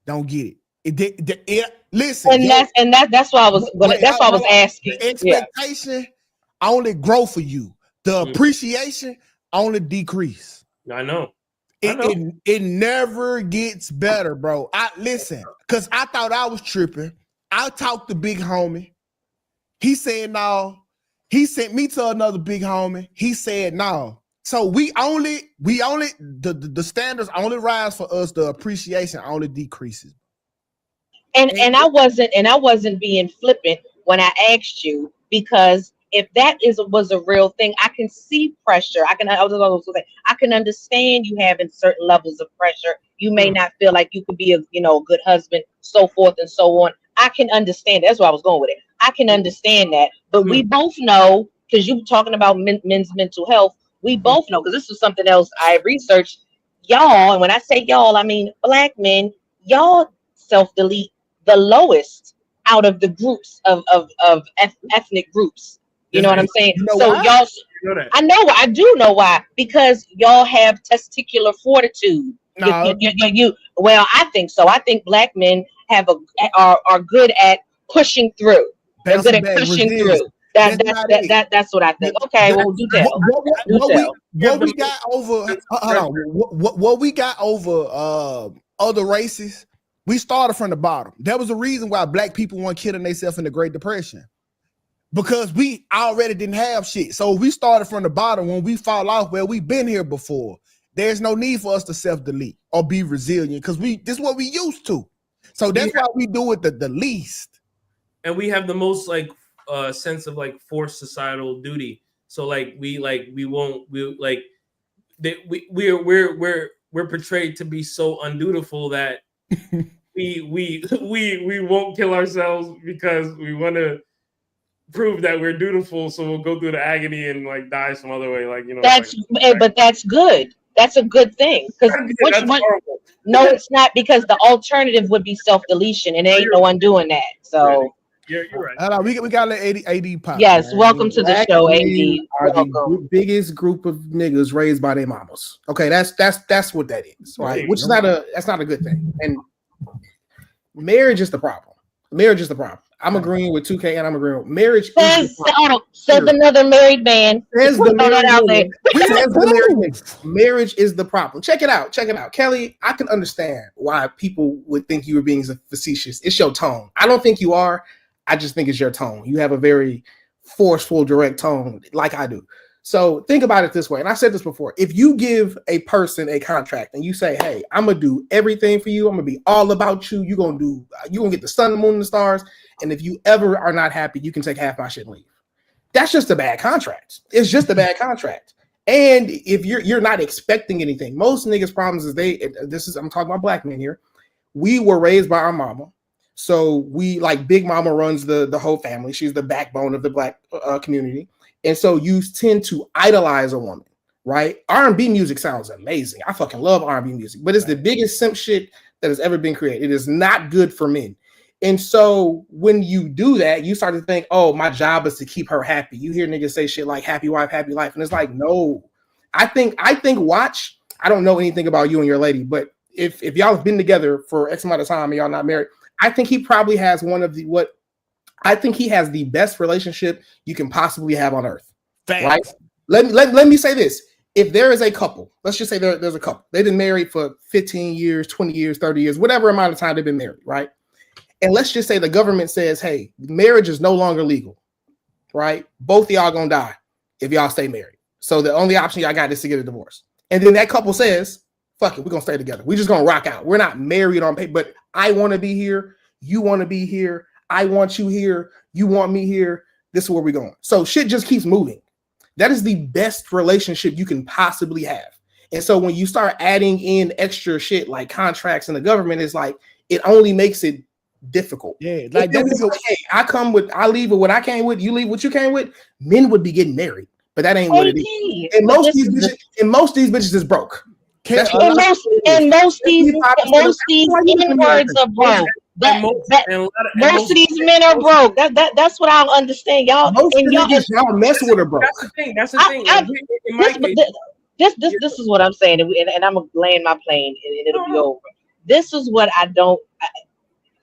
don't get it. Listen, and that's why I was asking. The expectation only grow for you. The appreciation only decrease. I know. It never gets better, bro. Listen, because I thought I was tripping. I talked to big homie. He said no. He sent me to another big homie. He said no. So the standards only rise for us. The appreciation only decreases. And I wasn't being flippant when I asked you, because if that was a real thing, I can see pressure. I can understand you having certain levels of pressure. You may not feel like you could be a good husband, so forth and so on. I can understand. That's where I was going with it. I can understand that, but we both know, because you were talking about men's mental health. We both know, because this is something else I researched. Y'all, and when I say y'all, I mean Black men. Y'all self-delete the lowest out of the groups of ethnic groups. You know what I'm saying? So y'all, I do know why, because y'all have testicular fortitude. No. Well, I think so. I think Black men are good at pushing through. They're good at pushing through. That's what I think. Okay, well, do tell. What we got over? Hold on. What we got over other races? We started from the bottom. There was a reason why Black people weren't killing themselves in the Great Depression, because we already didn't have shit. So we started from the bottom. When we fall off, well, we've been here before. There's no need for us to self-delete or be resilient, because this is what we used to. So that's why we do it the least. And we have the most sense of like forced societal duty. So like we're portrayed to be so undutiful that we won't kill ourselves because we want to prove that we're dutiful. So we'll go through the agony and like die some other way. Like, but that's good. That's a good thing. Because no, it's not, because the alternative would be self-deletion, and there ain't no one doing that. So You're right. Hold on, we got to let AD pop. Yes, welcome to the Black show, men AD. are Welcome. the biggest group of niggas raised by their mamas. Okay, that's what that is, right? Right. Which is that's not a good thing. And marriage is the problem. Marriage is the problem. I'm agreeing with 2K, and I'm agreeing with marriage. Says another married man. Says the married woman. Says the married man. Marriage. Marriage is the problem. Check it out. Kelly, I can understand why people would think you were being facetious. It's your tone. I don't think you are. I just think it's your tone. You have a very forceful, direct tone like I do. So think about it this way. And I said this before. If you give a person a contract and you say, hey, I'm going to do everything for you. I'm going to be all about you. You're going to get the sun, the moon, and the stars. And if you ever are not happy, you can take half my shit and leave. That's just a bad contract. It's just a bad contract. And if you're not expecting anything, most niggas' problems is I'm talking about black men here. We were raised by our mama. So we like Big Mama runs the whole family. She's the backbone of the black community. And so you tend to idolize a woman, right? R&B music sounds amazing. I fucking love R&B music, but it's the biggest simp shit that has ever been created. It is not good for men. And so when you do that, you start to think, oh, my job is to keep her happy. You hear niggas say shit like happy wife, happy life. And it's like, no, I think watch, I don't know anything about you and your lady, but if y'all have been together for X amount of time and y'all not married, I think he probably has he has the best relationship you can possibly have on earth. Thanks. Right? Let me say this. If there is a couple, let's just say there's a couple, they've been married for 15 years, 20 years, 30 years, whatever amount of time they've been married, right? And let's just say the government says, hey, marriage is no longer legal, right? Both of y'all gonna die if y'all stay married. So the only option y'all got is to get a divorce. And then that couple says, fuck it, we're gonna stay together. We're just gonna rock out. We're not married on paper, but I want to be here. You want to be here. I want you here. You want me here. This is where we're going. So shit just keeps moving. That is the best relationship you can possibly have. And so when you start adding in extra shit like contracts and the government, is like, it only makes it difficult. Yeah, like that was like, hey, I leave with what I came with, you leave what you came with, men would be getting married. But that ain't what it is. And most of these bitches is broke. Most these N-words are broke. Most of these men are broke. That's what I don't understand, y'all. Most and y'all mess with her, bro. That's the thing. This is what I'm saying, and I'm gonna land my plane, and it'll be over. This is what I don't.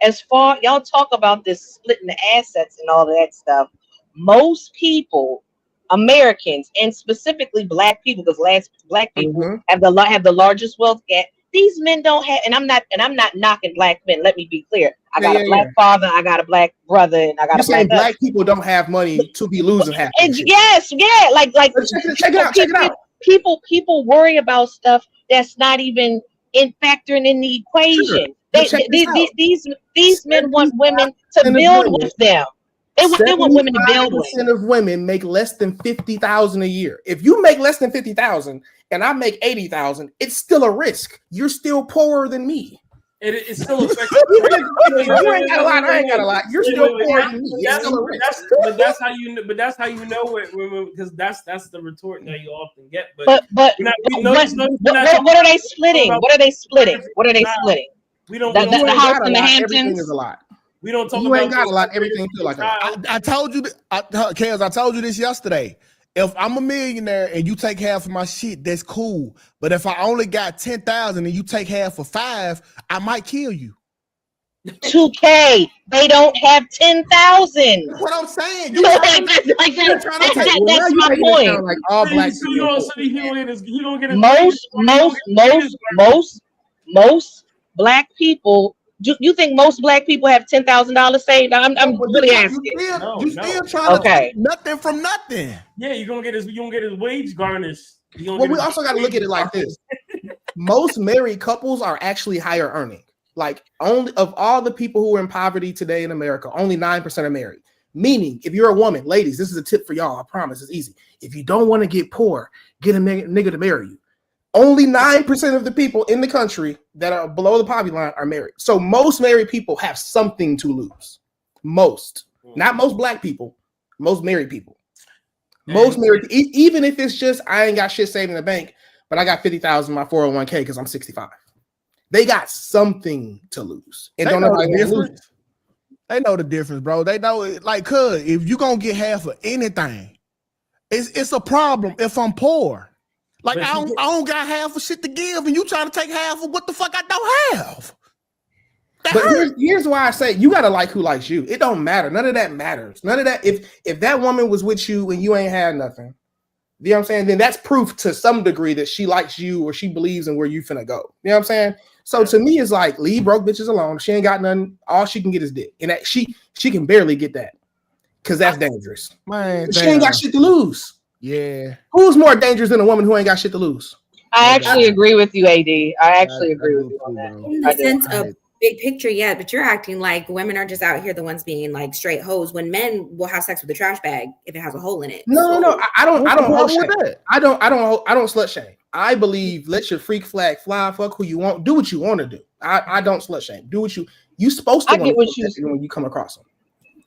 As far y'all talk about this splitting the assets and all of that stuff, most people, Americans, and specifically Black people, because Black people have the largest wealth gap. These men don't have, and I'm not knocking Black men. Let me be clear. I got a Black father, I got a Black brother, and I got a Black. Black people don't have money to be losing half. Yes, yeah, like check it out. People worry about stuff that's not even factoring in the equation. Sure. These men want women to build with them. They want women to build with. 75% of women make less than $50,000 a year. If you make less than $50,000 and I make $80,000, it's still a risk. You're still poorer than me. It's still effective. You ain't got a lot. I ain't got a lot. You're still poorer than me. That's how you know. But that's how you know it, because that's the retort that you often get. But what are they splitting? What are they splitting? We don't. The house in the Hamptons is a lot. We don't talk you about. You ain't got a lot. Everything feel like a lot. I told you, Kaz, I told you this yesterday. If I'm a millionaire and you take half of my shit, that's cool. But if I only got 10,000 and you take half of 5, I might kill you. 2K, they don't have 10,000. That's what I'm saying. That's my point. Like all Black most Black people. Do you think most Black people have $10,000 saved? I'm really asking. You still trying to take nothing from nothing. Yeah, you're gonna get his wage garnished. Well, we also got to look at it like this. Most married couples are actually higher earning. Like, only of all the people who are in poverty today in America, only 9% are married. Meaning, if you're a woman, ladies, this is a tip for y'all. I promise, it's easy. If you don't want to get poor, get a nigga to marry you. Only 9% of the people in the country that are below the poverty line are married. So most married people have something to lose. Most. Not most Black people. Most married people. Most married, even if it's just, I ain't got shit saved in the bank, but I got 50,000 in my 401k because I'm 65. They got something to lose. And don't know how to lose. They know the difference, bro. They know it. Like, cuz if you gonna get half of anything, it's a problem if I'm poor. Like I don't got half of shit to give, and you trying to take half of what the fuck I don't have. But here's why I say you gotta like who likes you. It don't matter. None of that matters. None of that. If that woman was with you and you ain't had nothing, you know what I'm saying? Then that's proof to some degree that she likes you or she believes in where you finna go. You know what I'm saying? So to me, it's like leave broke bitches alone. She ain't got nothing. All she can get is dick, and that she can barely get that because that's dangerous. Man, she ain't got shit to lose. Yeah. Who's more dangerous than a woman who ain't got shit to lose? I actually agree with you, AD. I actually agree with you on that. In the sense of big picture, yeah, but you're acting like women are just out here the ones being like straight hoes when men will have sex with a trash bag if it has a hole in it. No, I don't hoe shame. I don't slut shame. I believe let your freak flag fly, fuck who you want, do what you want to do. I don't slut shame. Do what you supposed to want to do when you come across them.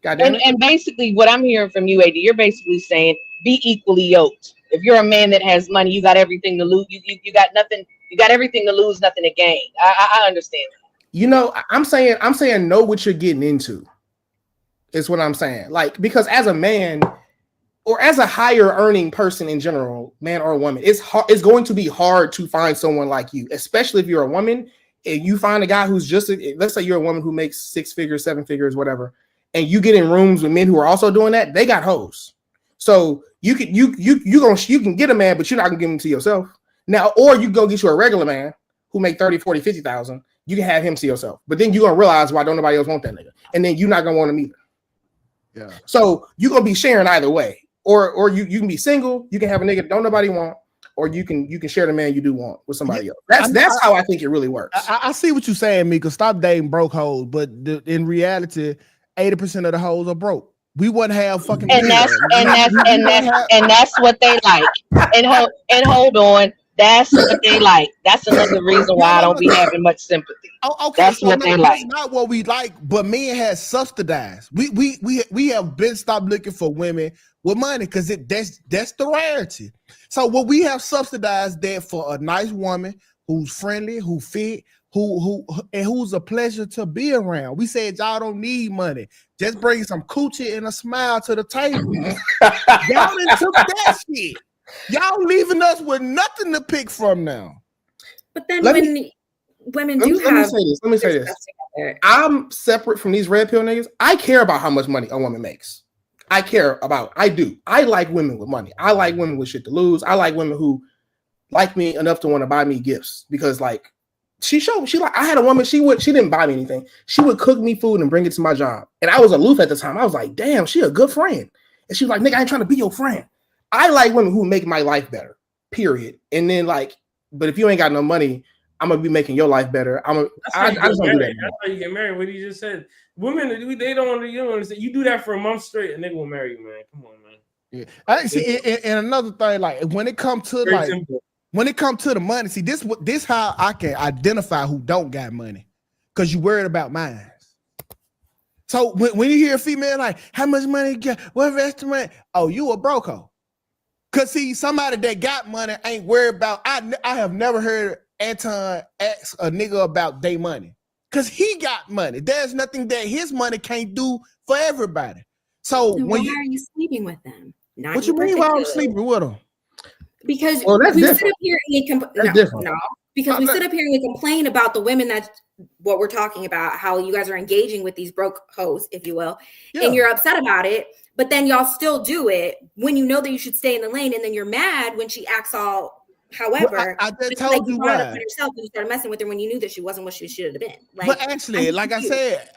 And basically what I'm hearing from you, AD, you're basically saying be equally yoked. If you're a man that has money, you got everything to lose. You got nothing. You got everything to lose, nothing to gain. I understand that. You know, I'm saying know what you're getting into. Is what I'm saying. Like, because as a man or as a higher earning person in general, man or woman, it's going to be hard to find someone like you, especially if you're a woman and you find a guy who's just let's say you're a woman who makes 6 figures, 7 figures, whatever, and you get in rooms with men who are also doing that, they got hoes. So you can get a man, but you're not gonna give him to yourself. Now, or you go get you a regular man who make 30, 40, 50,000. You can have him to yourself, but then you're gonna realize why don't nobody else want that nigga, and then you're not gonna want him either. Yeah. So you're gonna be sharing either way, or you can be single, you can have a nigga that don't nobody want, or you can share the man you do want with somebody else. That's how I think it really works. I see what you're saying, Mika. Stop dating broke hoes, but in reality, 80% of the hoes are broke. We wouldn't have fucking. And that's what they like. And hold on. That's what they like. That's another reason why I don't be having much sympathy. Okay, that's what they like. That's not what we like, but men has subsidized. We have been stopped looking for women with money because that's the rarity. So what we have subsidized that for a nice woman who's friendly, who fit, who's a pleasure to be around. We said y'all don't need money. Just bring some coochie and a smile to the table. Y'all done took that shit. Y'all leaving us with nothing to pick from now. But then let me say this. I'm separate from these red pill niggas. I care about how much money a woman makes. I do. I like women with money. I like women with shit to lose. I like women who like me enough to want to buy me gifts because like I had a woman, she didn't buy me anything. She would cook me food and bring it to my job. And I was aloof at the time. I was like, damn, she a good friend. And she was like, nigga, I ain't trying to be your friend. I like women who make my life better, period. And then like, but if you ain't got no money, I'm gonna be making your life better. I just don't do that. That's how you get married. What you just said. Women, they don't understand. You do that for a month straight, and they will marry you, man. Come on, man. Yeah, I see. And another thing, like when it comes to the money, see this how I can identify who don't got money, because you worried about mine. So when you hear a female like, how much money you got? What investment? Oh, you a broco. Cause see, somebody that got money ain't worried about. I have never heard Anton ask a nigga about their money, cause he got money. There's nothing that his money can't do for everybody. So why are you sleeping with them? What you mean? Why I'm sleeping with them? Because we sit up here and we sit up here and complain about the women. That's what we're talking about. How you guys are engaging with these broke hoes, if you will, and you're upset about it. But then y'all still do it when you know that you should stay in the lane, and then you're mad when she acts all. However, I just told you why. Yourself, you started messing with her when you knew that she wasn't what she should have been. But actually, like I said,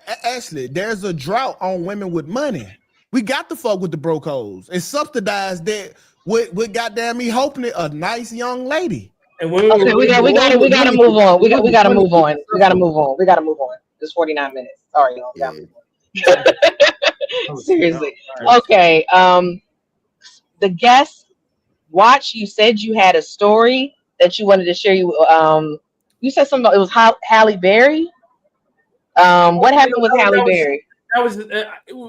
there's a drought on women with money. We got to fuck with the broke hoes and subsidize that with goddamn me hoping it a nice young lady. And we gotta move on. We gotta move on. We gotta move on. It's 49 minutes. Sorry, y'all. Yeah. Seriously. Okay. The guest watch. You said you had a story that you wanted to share. You said something about it was Halle Berry. What happened with Halle Berry? That was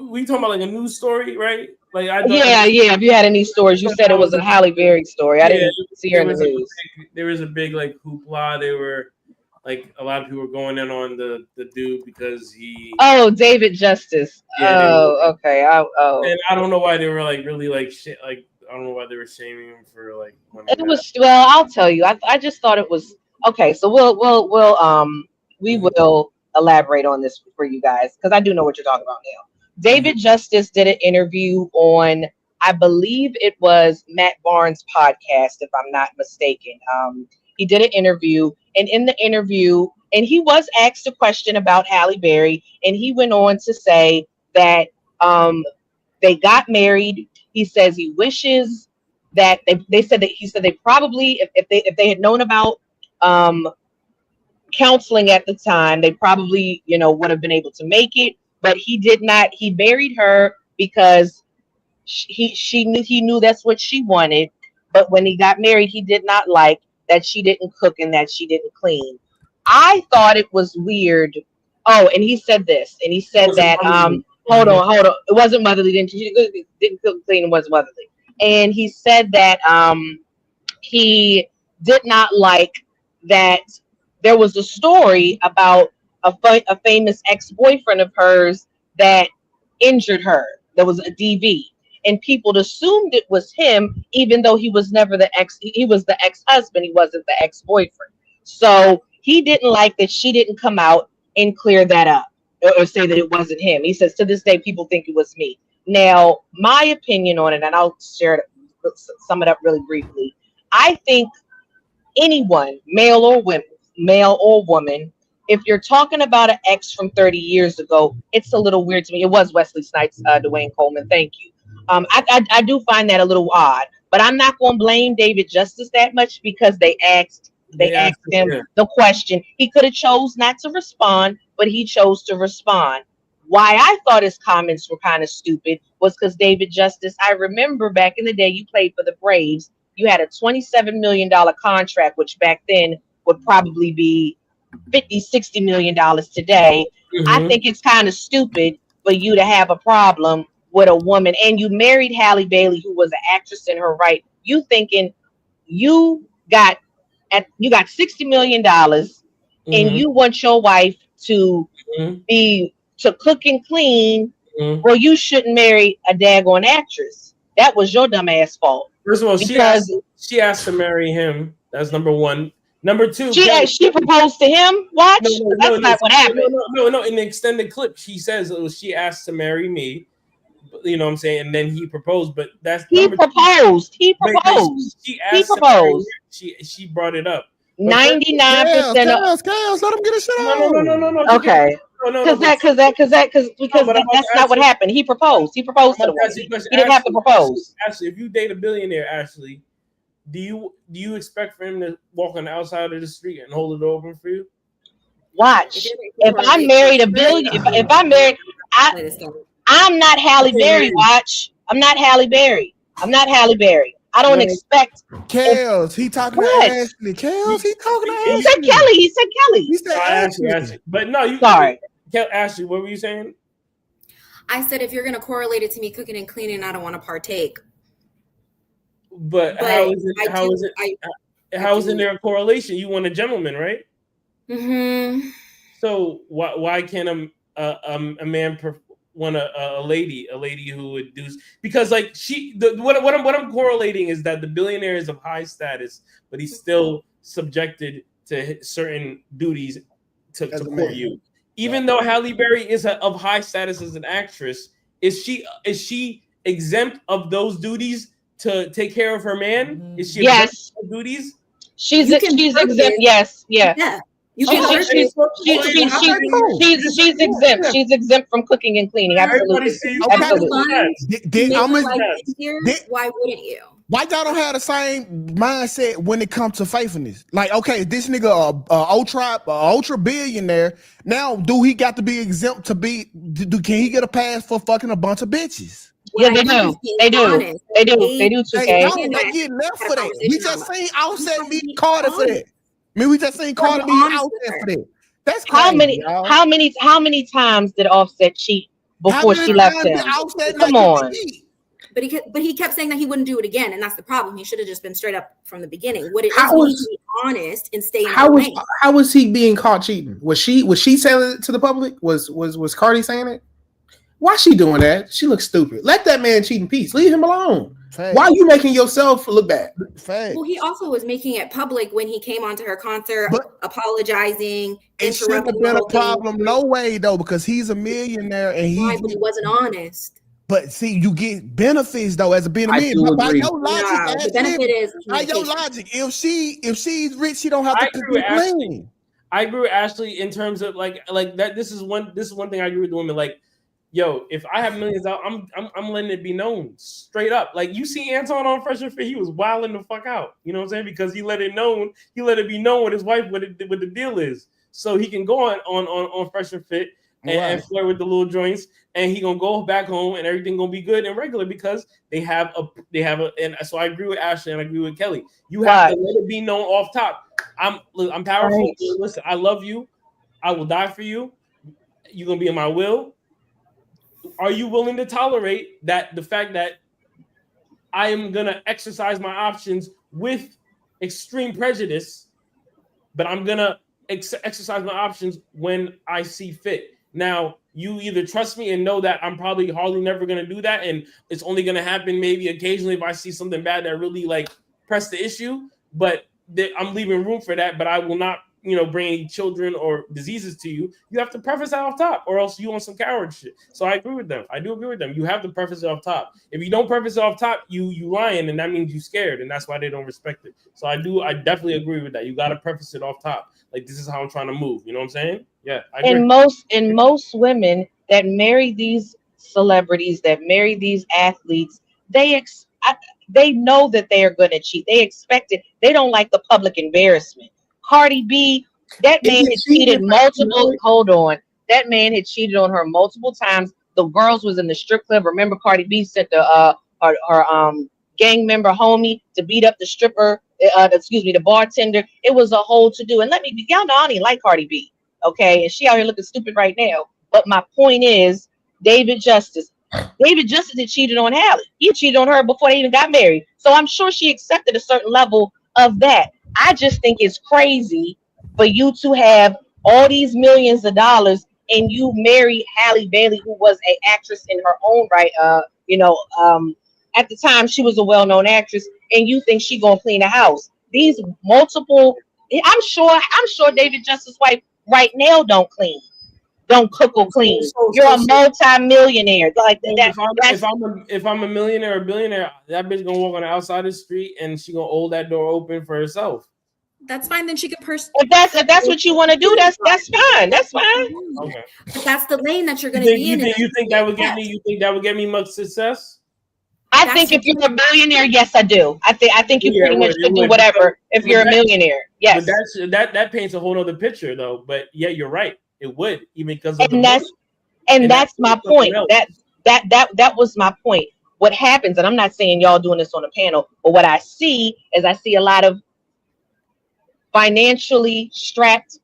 we talking about like a news story, right? Like yeah. If you had any stories, you said it was a Halle Berry story. I didn't see her in the news. There was a big like hoopla. They were like a lot of people were going in on the dude because he. Oh, David Justice. Yeah, Okay. And I don't know why they were like really like shit. Like I don't know why they were shaming him for like. It was I'll tell you. I just thought it was okay. So we will elaborate on this for you guys because I do know what you're talking about now. David Justice did an interview on, I believe it was Matt Barnes' podcast, if I'm not mistaken. He did an interview, and in the interview, and he was asked a question about Halle Berry, and he went on to say that they got married. He says he wishes that they said that he said they probably if they had known about counseling at the time, they probably would have been able to make it, but he did not. He married her because he knew that's what she wanted, but when he got married, he did not like that she didn't cook and that she didn't clean. I thought it was weird. Oh, and he said this, and he said that hold on, it wasn't motherly. Didn't cook, clean, it wasn't motherly. And he said that he did not like that there was a story about a famous ex-boyfriend of hers that injured her. There was a DV, and people assumed it was him, even though he was never the ex. He was the ex-husband. He wasn't the ex-boyfriend. So he didn't like that she didn't come out and clear that up or say that it wasn't him. He says to this day, people think it was me. Now, my opinion on it, and I'll sum it up really briefly. I think anyone, male or woman, if you're talking about an ex from 30 years ago, it's a little weird to me. It was Wesley Snipes, Dwayne Coleman. Thank you. I do find that a little odd, but I'm not going to blame David Justice that much because they asked him the question. He could have chose not to respond, but he chose to respond. Why I thought his comments were kind of stupid was because David Justice, I remember back in the day you played for the Braves. You had a $27 million contract, which back then would probably be $50-60 million today. I think it's kind of stupid for you to have a problem with a woman, and you married Halle Berry, who was an actress in her right. You thinking you got $60 million, and you want your wife to to cook and clean? Well, you shouldn't marry a daggone actress. That was your dumb ass fault. First of all, she asked to marry him. That's number one. Number two, she proposed to him. Watch, that's not what happened. No. In the extended clip, she says she asked to marry me. You know what I'm saying? And then he proposed, but he proposed. He proposed. She brought it up. 99%. Let him get a shit out. No. Okay. Because that's not what happened. He proposed. He proposed to the woman. He didn't have to propose. Ashley, if you date a billionaire, Ashley, do you expect for him to walk on the outside of the street and hold it open for you? Watch. If I married a billionaire, if I married, I'm not Halle Berry. Watch. I'm not Halle Berry. I don't expect. Kels, he talking to Ashley. Kels, he talking to Ashley. He said Kelly. He said Ashley. But no, you. Sorry. Ashley, what were you saying? I said if you're going to correlate it to me cooking and cleaning, I don't want to partake. But how is there a correlation? You want a gentleman, right? Mm-hmm. So why can't a man want a lady who would do, because like what I'm correlating is that the billionaire is of high status, but he's still subjected to certain duties to court you. Even though Halle Berry is of high status as an actress, is she exempt of those duties to take care of her man? Is she exempt of duties? She's exempt. Yes. Yeah. She's exempt. She's exempt from cooking and cleaning. Absolutely. Why wouldn't you? Why y'all don't have the same mindset when it comes to faithfulness? Like, okay, this nigga ultra billionaire. Now, do he got to be exempt to be? Can he get a pass for fucking a bunch of bitches? Yeah, they do. They do. 2K. They get left for that. We just seen Offset meet Carter for that. I mean, we just seen Carter be out there for that. That's crazy, how many times did Offset cheat before she left him? Come on. But he kept saying that he wouldn't do it again, and that's the problem. He should have just been straight up from the beginning. What it is, we need to be honest and stay in our lane. How was he being caught cheating? Was she saying it to the public? Was Cardi saying it? Why is she doing that? She looks stupid. Let that man cheat in peace. Leave him alone. Fact. Why are you making yourself look bad? Fact. Well, he also was making it public when he came onto her concert, apologizing. It shouldn't have been a problem, no way though, because he's a millionaire and but he wasn't honest. But see, you get benefits though as being a millionaire. By your logic, the benefit is by your logic. If she's rich, she don't have to complain. I agree with Ashley in terms of like that. This is one thing I agree with the women. Like, yo, if I have millions out, I'm letting it be known straight up. Like you see Anton on Fresh and Fit, he was wilding the fuck out. You know what I'm saying? Because he let it be known with his wife what the deal is, so he can go on Fresh and Fit and flirt with the little joints, and he gonna go back home and everything gonna be good and regular because they have a. And so I agree with Ashley and I agree with Kelly. You have to let it be known off top. I'm powerful. Right. Listen, I love you. I will die for you. You're gonna be in my will. Are you willing to tolerate that the fact that I am gonna exercise my options with extreme prejudice, but I'm gonna exercise my options when I see fit? Now, you either trust me and know that I'm probably hardly never gonna do that, and it's only gonna happen maybe occasionally if I see something bad that really like press the issue, but I'm leaving room for that, but I will not, bring any children or diseases to you. You have to preface that off top, or else you on some coward shit. So I agree with them. I do agree with them. You have to preface it off top. If you don't preface it off top, you lying, and that means you scared, and that's why they don't respect it. So I definitely agree with that. You got to preface it off top. Like, this is how I'm trying to move. You know what I'm saying? Yeah. I agree. And most women that marry these celebrities, that marry these athletes, they know that they are going to cheat. They expect it. They don't like the public embarrassment. Cardi B, that man had cheated multiple. Hold on, that man had cheated on her multiple times. The girls was in the strip club. Remember, Cardi B sent her gang member homie to beat up the stripper. The bartender. It was a whole to do. And y'all know I don't even like Cardi B. Okay, and she out here looking stupid right now. But my point is, David Justice had cheated on Halle. He cheated on her before they even got married. So I'm sure she accepted a certain level of that. I just think it's crazy for you to have all these millions of dollars and you marry Halle Berry, who was an actress in her own right. At the time she was a well-known actress, and you think she gonna clean the house. These multiple, I'm sure David Justice's wife right now don't cook or clean. You're a multi-millionaire. Like if I'm a millionaire or billionaire, that bitch gonna walk on the outside of the street and she gonna hold that door open for herself. That's fine. Then she could If that's what you want to do, that's fine. That's fine. Okay. But that's the lane that you're gonna be in. You think that would get me? You think that would get me much success? I think if you're a billionaire, yes, I do. I think you pretty much could do whatever if you're a millionaire. Yes. But that paints a whole other picture, though. But yeah, you're right. It would, even because of that's my point. That was my point. What happens, and I'm not saying y'all doing this on a panel, but what I see is I see a lot of financially strapped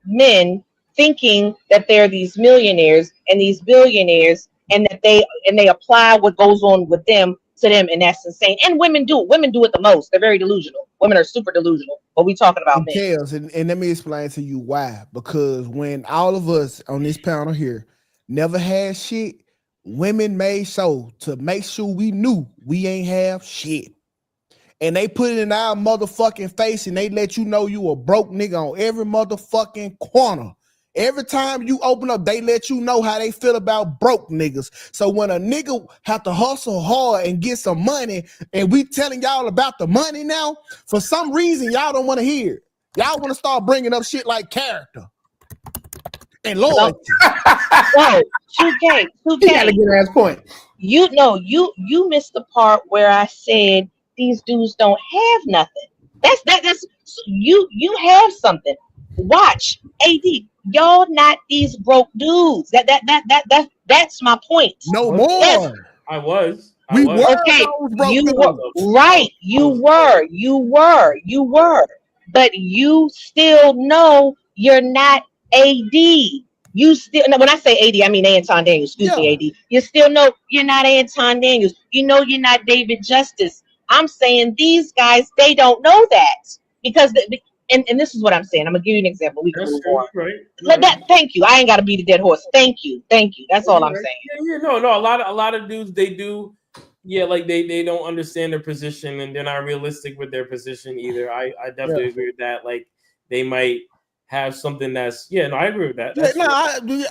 men thinking that they're these millionaires and these billionaires, and that they apply what goes on with them to them, and that's insane. And women do it the most. They're very delusional. Women are super delusional, but we talking about men. And let me explain to you why. Because when all of us on this panel here never had shit, women made so to make sure we knew we ain't have shit. And they put it in our motherfucking face, and they let you know you a broke nigga on every motherfucking corner. Every time you open up, they let you know how they feel about broke niggas. So when a nigga have to hustle hard and get some money, and we telling y'all about the money now, for some reason, y'all don't want to hear it. Y'all want to start bringing up shit like character and loyalty. Whoa, 2K. He had a good ass point. You missed the part where I said these dudes don't have nothing. That's you have something. Watch, AD. Y'all not these broke dudes. That's my point. No more. Yes. I was. Okay. You were right. You were. But you still know you're not AD. You still, now when I say AD, I mean Anton Daniels. Excuse me, AD. You still know you're not Anton Daniels. You know you're not David Justice. I'm saying these guys, they don't know that because, and this is what I'm saying. I'm gonna give you an example. We can move on. Right. Thank you. I ain't got to beat a dead horse. Thank you. That's all I'm saying. Yeah, no. A lot of dudes, they do. Yeah, like they don't understand their position and they're not realistic with their position either. I definitely agree with that. Like they might have something that's I agree with that.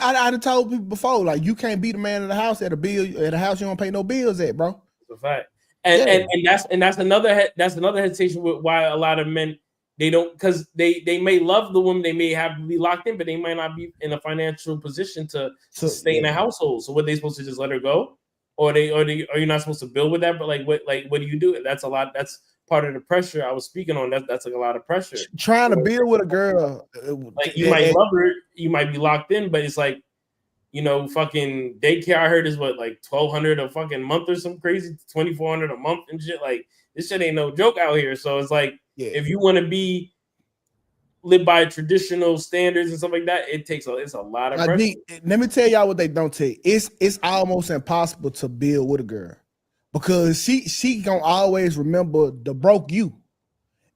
I told people before, like you can't be the man in the house at a house you don't pay no bills at, bro. That's a fact. And that's another hesitation with why a lot of men they don't, because they may love the woman, they may have to be locked in, but they might not be in a financial position to stay in a household. So what, they supposed to just let her go? Or are you not supposed to build with that? But what do you do? That's a lot. That's part of the pressure I was speaking on. That's like a lot of pressure. Trying to build with a girl, like you might love her, you might be locked in, but it's like, fucking daycare. I heard is what, like $1,200 a fucking month or some crazy, $2,400 a month and shit. Like this shit ain't no joke out here. So it's like, if you want to live by traditional standards and stuff like that, it's a lot of pressure. Let me tell y'all what they don't tell you. It's almost impossible to build with a girl because she gonna always remember the broke you,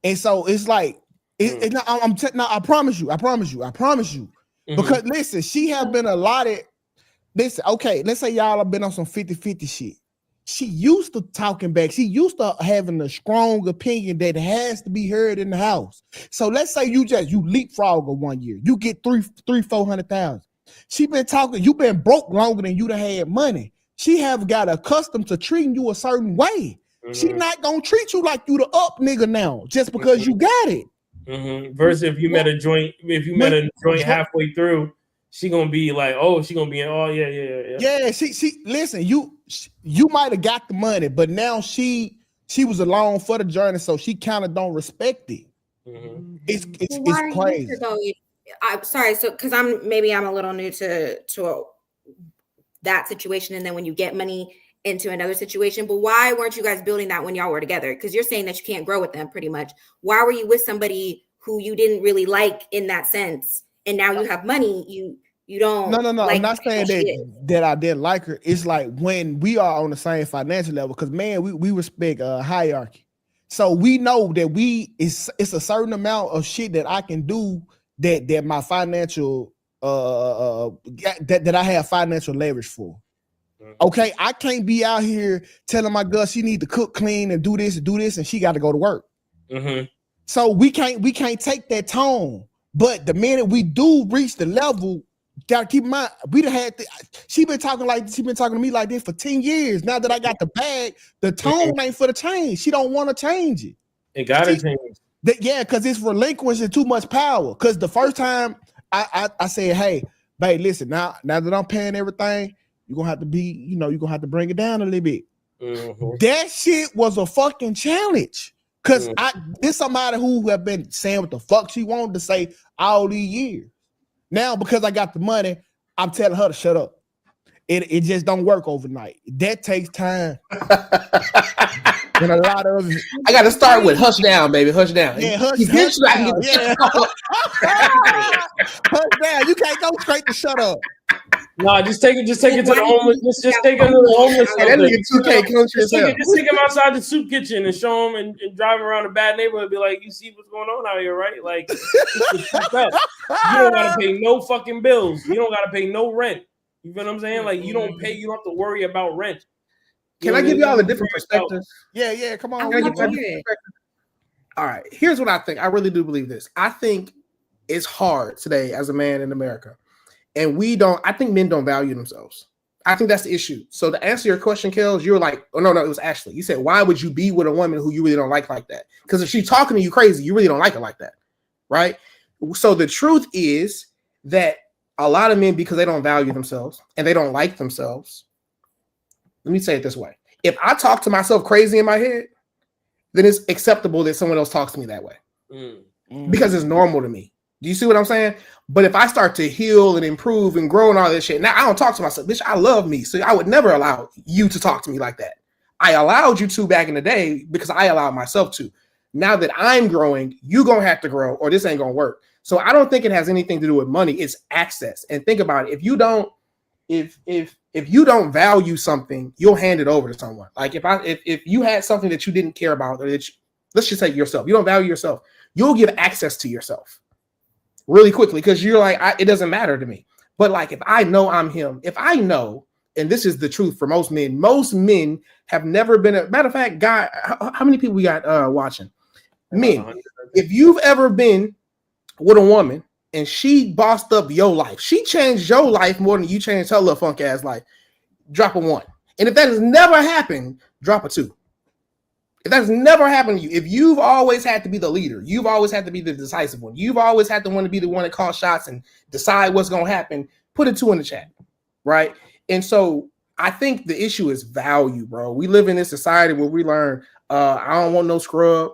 and so it's like I promise you. Mm-hmm. Because listen, she have been allotted. Listen, okay, let's say y'all have been on some 50-50 shit. She used to talking back. She used to having a strong opinion that has to be heard in the house. So let's say you leapfrog her 1 year. You get 400,000. She been talking, you been broke longer than you done had money. She have got accustomed to treating you a certain way. Mm-hmm. She not gonna treat you like you the up nigga now, just because you got it. Mm-hmm. Versus if you met a joint halfway through, she gonna be like, yeah. She listen, you might have got the money, but now she was along for the journey, so she kind of don't respect it. Mm-hmm. It's crazy. I'm sorry, so because I'm a little new to that situation, and then when you get money into another situation, but why weren't you guys building that when y'all were together? Because you're saying that you can't grow with them pretty much. Why were you with somebody who you didn't really like in that sense? And now you have money, you don't. No. Like, I'm not saying that I didn't like her. It's like when we are on the same financial level, because man, we respect hierarchy. So we know that it's a certain amount of shit that I can do that my financial that I have financial leverage for. Okay, I can't be out here telling my girl she need to cook, clean, and do this, and she got to go to work. Mm-hmm. So we can't take that tone. But the minute we do reach the level, gotta keep in mind, she been talking to me like this for 10 years. Now that I got the bag, the tone ain't for the change. She don't want to change it. It gotta change. Because it's relinquishing too much power. Because the first time I said, hey, babe, listen, now that I'm paying everything, you're gonna have to you're gonna have to bring it down a little bit. Mm-hmm. That shit was a fucking challenge. Because this somebody who have been saying what the fuck she wanted to say all these years. Now, because I got the money, I'm telling her to shut up. It just don't work overnight. That takes time. And a lot of I got to start with hush down, baby. Hush down. Yeah, hush down. Yeah. Hush down. You can't go straight to shut up. No, just take it to the homeless. Just take it to the homeless. That nigga 2K country. Just take him outside the soup kitchen and show him and drive around a bad neighborhood and be like, you see what's going on out here, right? Like, you don't gotta pay no fucking bills. You don't gotta pay no rent. You feel what I'm saying? Like, you don't have to worry about rent. Can I give y'all a different perspective? Yeah, come on. All right, here's what I think. I really do believe this. I think it's hard today as a man in America. And I think men don't value themselves. I think that's the issue. So to answer your question, Kels, you were like, oh, no, it was Ashley. You said, why would you be with a woman who you really don't like that? Because if she's talking to you crazy, you really don't like her like that, right? So the truth is that a lot of men, because they don't value themselves and they don't like themselves, let me say it this way. If I talk to myself crazy in my head, then it's acceptable that someone else talks to me that way because it's normal to me. Do you see what I'm saying? But if I start to heal and improve and grow and all this shit, now I don't talk to myself. Bitch, I love me. So I would never allow you to talk to me like that. I allowed you to back in the day because I allowed myself to. Now that I'm growing, you're going to have to grow or this ain't going to work. So I don't think it has anything to do with money. It's access. And think about it. If you don't value something, you'll hand it over to someone. Like if you had something that you didn't care about, or that let's just say yourself, you don't value yourself, you'll give access to yourself really quickly because you're like, it doesn't matter to me. But like if I know I'm him, if I know, and this is the truth for most men have never been a matter of fact, guy, how many people we got watching? Men, if you've ever been with a woman and she bossed up your life, she changed your life more than you changed her little funk ass life, drop a 1. And if that has never happened, drop a 2. If that's never happened to you, if you've always had to be the leader, you've always had to be the decisive one, you've always had to want to be the one that calls shots and decide what's going to happen, put a 2 in the chat, right? And so I think the issue is value, bro. We live in this society where we learn, I don't want no scrub,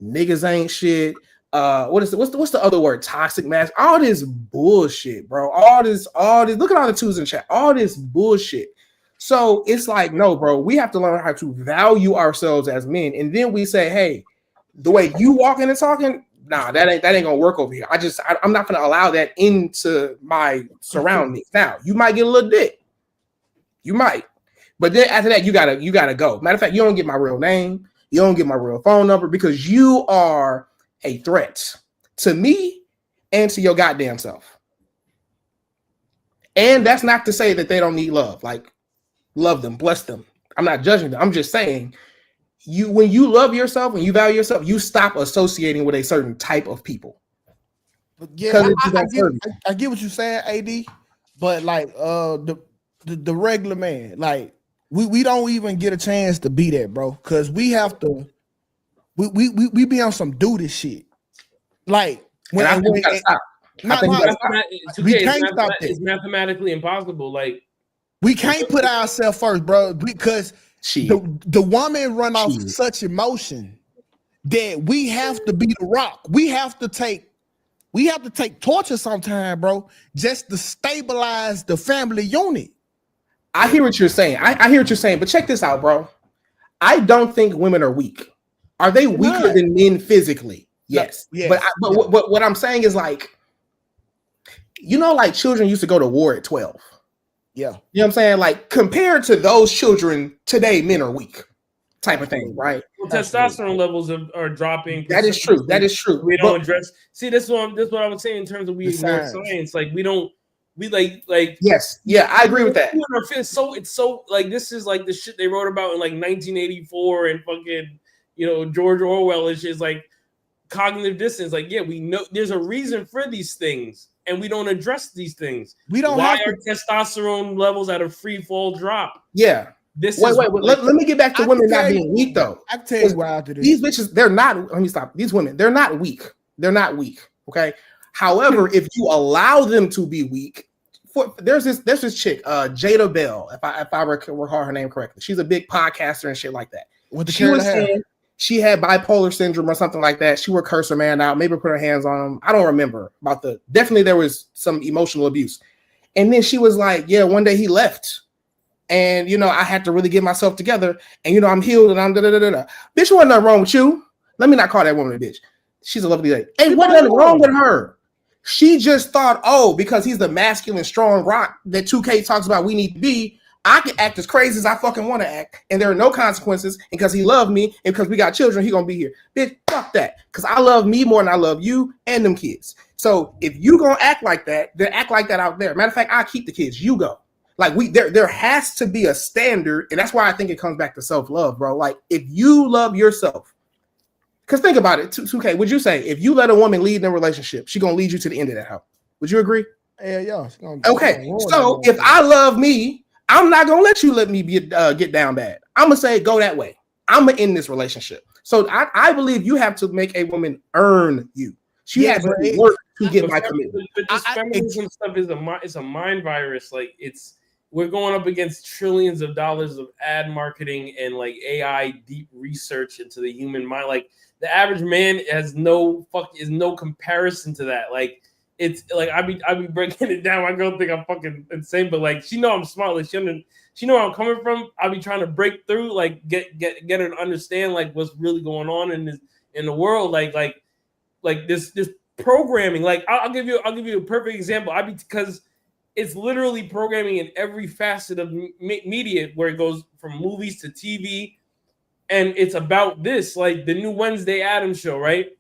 niggas ain't shit. What's the other word? Toxic mask. All this bullshit, bro. All this. Look at all the 2s in the chat. All this bullshit. So it's like, no, bro. We have to learn how to value ourselves as men, and then we say, hey, the way you walking and talking, nah, that ain't gonna work over here. I'm not gonna allow that into my surroundings. Now, you might get a little dick. You might, but then after that, you gotta go. Matter of fact, you don't get my real name. You don't get my real phone number because you are a threat to me and to your goddamn self. And that's not to say that they don't need love. Like, love them, bless them. I'm not judging them. I'm just saying, when you love yourself and you value yourself, you stop associating with a certain type of people. But yeah, I get what you're saying, AD. But like the regular man, like we don't even get a chance to be that, bro. Because we have to. We be on some do this shit. Like we can't stop that. It's mathematically impossible. Like we can't put ourselves first, bro, because the woman run off such emotion that we have to be the rock. We have to take torture sometime, bro, just to stabilize the family unit. I hear what you're saying. I hear what you're saying, but check this out, bro. I don't think women are weak. Are they weaker than men physically? Yes. But what I'm saying is, like, like children used to go to war at 12. Yeah. You know what I'm saying? Like, compared to those children today, men are weak type of thing, right? Well, testosterone levels are dropping. That is true. We don't address. See, this what I would say in terms of we ignore science. Like, yes. Yeah, I agree with that. It's so like, this is like the shit they wrote about in like 1984 and fucking, George Orwell is like cognitive dissonance. Like, yeah, we know there's a reason for these things, and we don't address these things. We don't. Why are testosterone levels at a free fall drop? Yeah. Wait. Let me get back to women not being weak, though. I can tell you why after this. These bitches, they're not. Let me stop. These women, they're not weak. They're not weak. Okay. However, if you allow them to be weak, there's this chick, Jada Bell, if I recall her name correctly. She's a big podcaster and shit like that. She was saying she had bipolar syndrome or something like that. She would curse her man out, maybe put her hands on him. I don't remember about definitely there was some emotional abuse. And then she was like, yeah, one day he left. And, I had to really get myself together. And, I'm healed and I'm da-da-da-da-da. Bitch, wasn't nothing wrong with you. Let me not call that woman a bitch. She's a lovely lady. Ain't nothing wrong with her. She just thought, because he's the masculine, strong rock that 2K talks about we need to be, I can act as crazy as I fucking want to act, and there are no consequences, and because he loved me, and because we got children, he gonna be here. Bitch, fuck that. Because I love me more than I love you and them kids. So if you gonna act like that, then act like that out there. Matter of fact, I'll keep the kids. You go. Like there has to be a standard, and that's why I think it comes back to self-love, bro. Like, if you love yourself, because think about it, 2K, would you say if you let a woman lead in a relationship, she gonna lead you to the end of that house? Would you agree? Yeah. Okay, so if I love me, I'm not gonna let you let me get down bad. I'm gonna say go that way. I'm gonna end this relationship. So I believe you have to make a woman earn you. She has to work to get my commitment. But this feminism stuff is a mind virus. Like, we're going up against trillions of dollars of ad marketing and like AI deep research into the human mind. Like, the average man is no comparison to that. Like, it's like I be breaking it down. My girl think I'm fucking insane, but like, she know I'm smart. Like, she know where I'm coming from. I be trying to break through, like get her to understand like what's really going on in the world. Like this programming. Like I'll give you a perfect example. Because it's literally programming in every facet of media, where it goes from movies to TV, and it's about this, like the new Wednesday Addams show, right?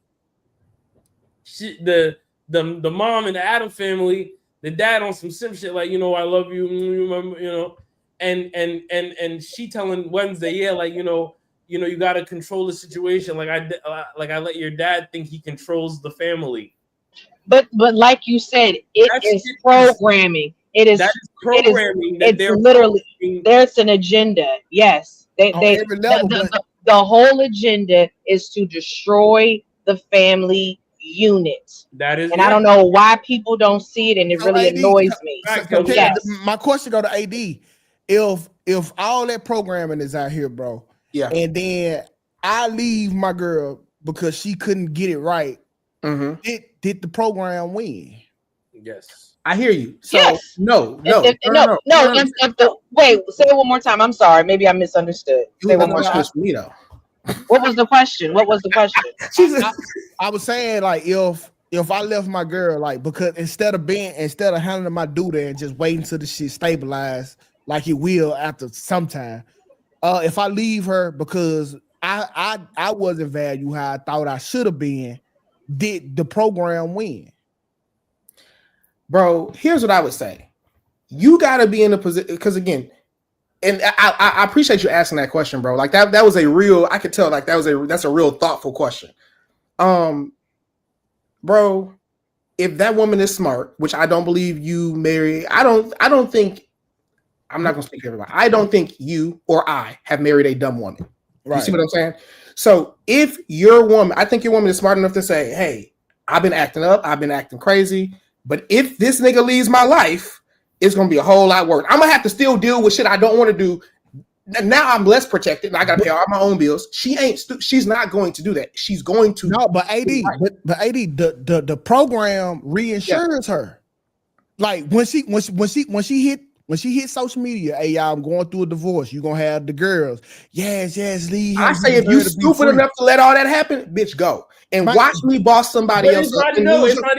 The mom in the Addams family, the dad on some sim shit, like, I love you, and she telling Wednesday, yeah, like, you got to control the situation, like I let your dad think he controls the family. But like you said, is programming. It's programming. It's literally there's an agenda. Yes, the whole agenda is to destroy the family unit. That is, and I don't know why people don't see it, and it really annoys me. My question go to AD: If all that programming is out here, bro, and then I leave my girl because she couldn't get it right. Did the program win? Yes, I hear you. So yes. No. Wait, say it one more time. I'm sorry, maybe I misunderstood. Say one more time. What was the question? I was saying, like, if I left my girl, like, because instead of handling my duty and just waiting till the shit stabilize, like it will after some time, if I leave her because I wasn't valued how I thought I should have been, did the program win? Bro, here's what I would say. You got to be in a position, because again, and I appreciate you asking that question, bro. Like that was a real, I could tell, like that's a real thoughtful question. Bro, if that woman is smart, which I don't believe you marry, I don't think, I'm not gonna speak for everybody. I don't think you or I have married a dumb woman. Right. You see what I'm saying? So if your woman, I think your woman is smart enough to say, hey, I've been acting up, I've been acting crazy, but if this nigga leaves my life, it's gonna be a whole lot worse. I'm gonna have to still deal with shit I don't want to do. Now I'm less protected, and I gotta pay all my own bills. She's not going to do that. She's going to. No, but AD, the program reinsures her. Like when she hit social media, hey y'all, I'm going through a divorce. You're gonna have the girls. Yes, Lee. I say if you stupid enough to let all that happen, bitch, go. And watch me boss somebody else up. It's not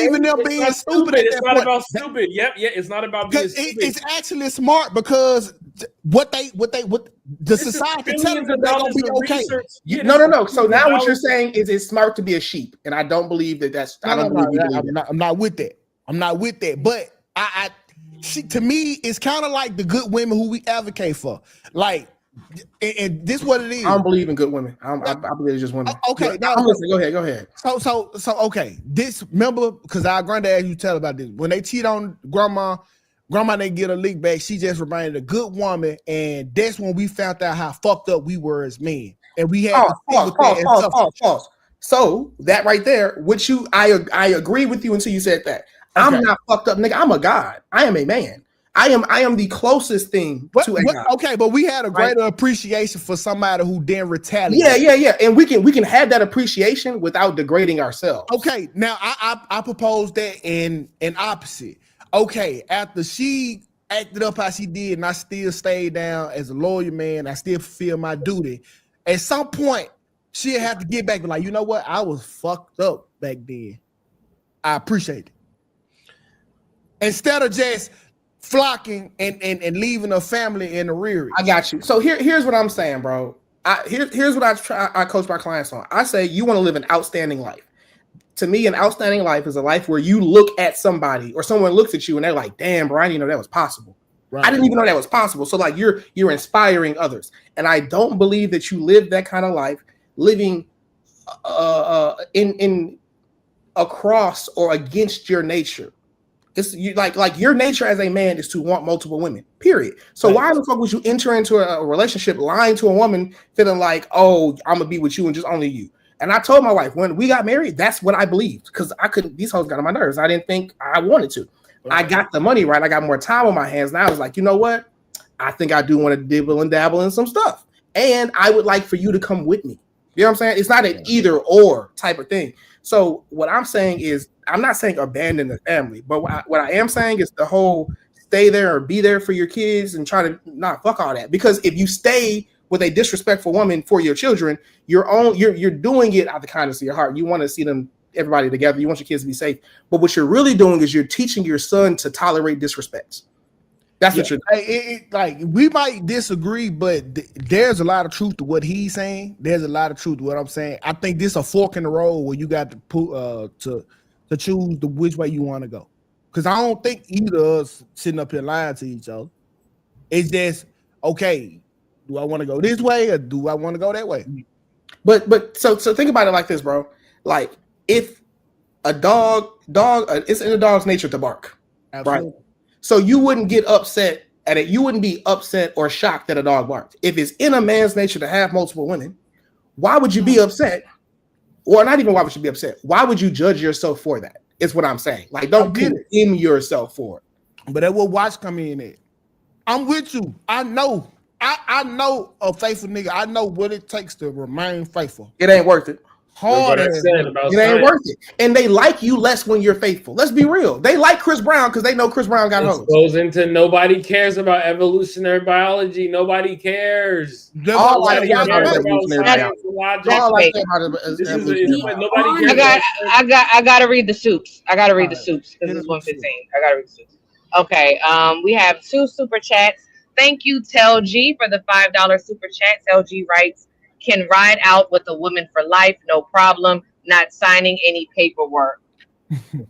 even them being stupid. It's not about stupid. Yep, it's not about being stupid. It's actually smart because what the society telling them they're gonna be okay. No. So now what you're saying is it's smart to be a sheep, and I don't believe that's. I'm not with that. I'm not with that. But to me, it's kind of like the good women who we advocate for. Like. And this what it is. I don't believe in good women. I believe it's just women. Okay, now I'm listening. Go ahead. So okay. This, remember, because our granddad used to tell about this. When they cheat on grandma didn't get a lick back. She just remained a good woman, and that's when we found out how fucked up we were as men. And we had pause. So that right there, which I agree with you until you said that. Okay. I'm not fucked up, nigga. I'm a god. I am a man. I am the closest thing to a god. Okay, but we had a greater appreciation for somebody who didn't retaliate. Yeah. And we can have that appreciation without degrading ourselves. Okay, now I propose that in opposite. Okay, after she acted up how she did, and I still stayed down as a loyal man, I still fulfill my duty. At some point, she'll have to get back and like, you know what? I was fucked up back then. I appreciate it. Instead of just flocking and leaving a family in the rear. I got you. So here's what I'm saying, bro. Here's what I coach my clients on. I say you want to live an outstanding life. To me, an outstanding life is a life where you look at somebody or someone looks at you and they're like, damn, bro, I didn't even know that was possible. Right. I didn't even know that was possible. So like you're inspiring others. And I don't believe that you live that kind of life living in across or against your nature. It's you like your nature as a man is to want multiple women, period. So why the fuck would you enter into a relationship lying to a woman feeling like, oh, I'm gonna be with you and just only you? And I told my wife when we got married, that's what I believed because I couldn't, these hoes got on my nerves. I didn't think I wanted to. Right. I got the money right. I got more time on my hands. Now I was like, you know what? I think I do want to dibble and dabble in some stuff. And I would like for you to come with me. You know what I'm saying? It's not an either or type of thing. So what I'm saying is, I'm not saying abandon the family, but what I am saying is the whole stay there or be there for your kids and try to not fuck all that. Because if you stay with a disrespectful woman for your children, you're doing it out of the kindness of your heart. You want to see everybody together. You want your kids to be safe. But what you're really doing is you're teaching your son to tolerate disrespect. That's what you're doing. Like, we might disagree, but there's a lot of truth to what he's saying. There's a lot of truth to what I'm saying. I think this is a fork in the road where you got to put to choose which way you want to go. Because I don't think either of us sitting up here lying to each other. It's just, okay, do I want to go this way or do I want to go that way? But so think about it like this, bro. Like, if a dog, it's in a dog's nature to bark. Absolutely. Right? So you wouldn't get upset at it. You wouldn't be upset or shocked that a dog barked. If it's in a man's nature to have multiple women, why would you be upset? Or not even why would you be upset? Why would you judge yourself for that? Is what I'm saying. Like, don't condemn yourself for it. But that will watch come in at. I'm with you. I know a faithful nigga. I know what it takes to remain faithful. It ain't worth it. Hard. It ain't worth it. And they like you less when you're faithful. Let's be real. They like Chris Brown because they know Chris Brown got hoes. Goes into nobody cares about evolutionary biology. Nobody cares. I gotta read the Suits. I gotta read the Suits because it's 1:15. I gotta read the Suits. Okay. We have 2 super chats. Thank you, Tel G, for the $5 super chat. Tel G writes, can ride out with a woman for life, no problem, not signing any paperwork.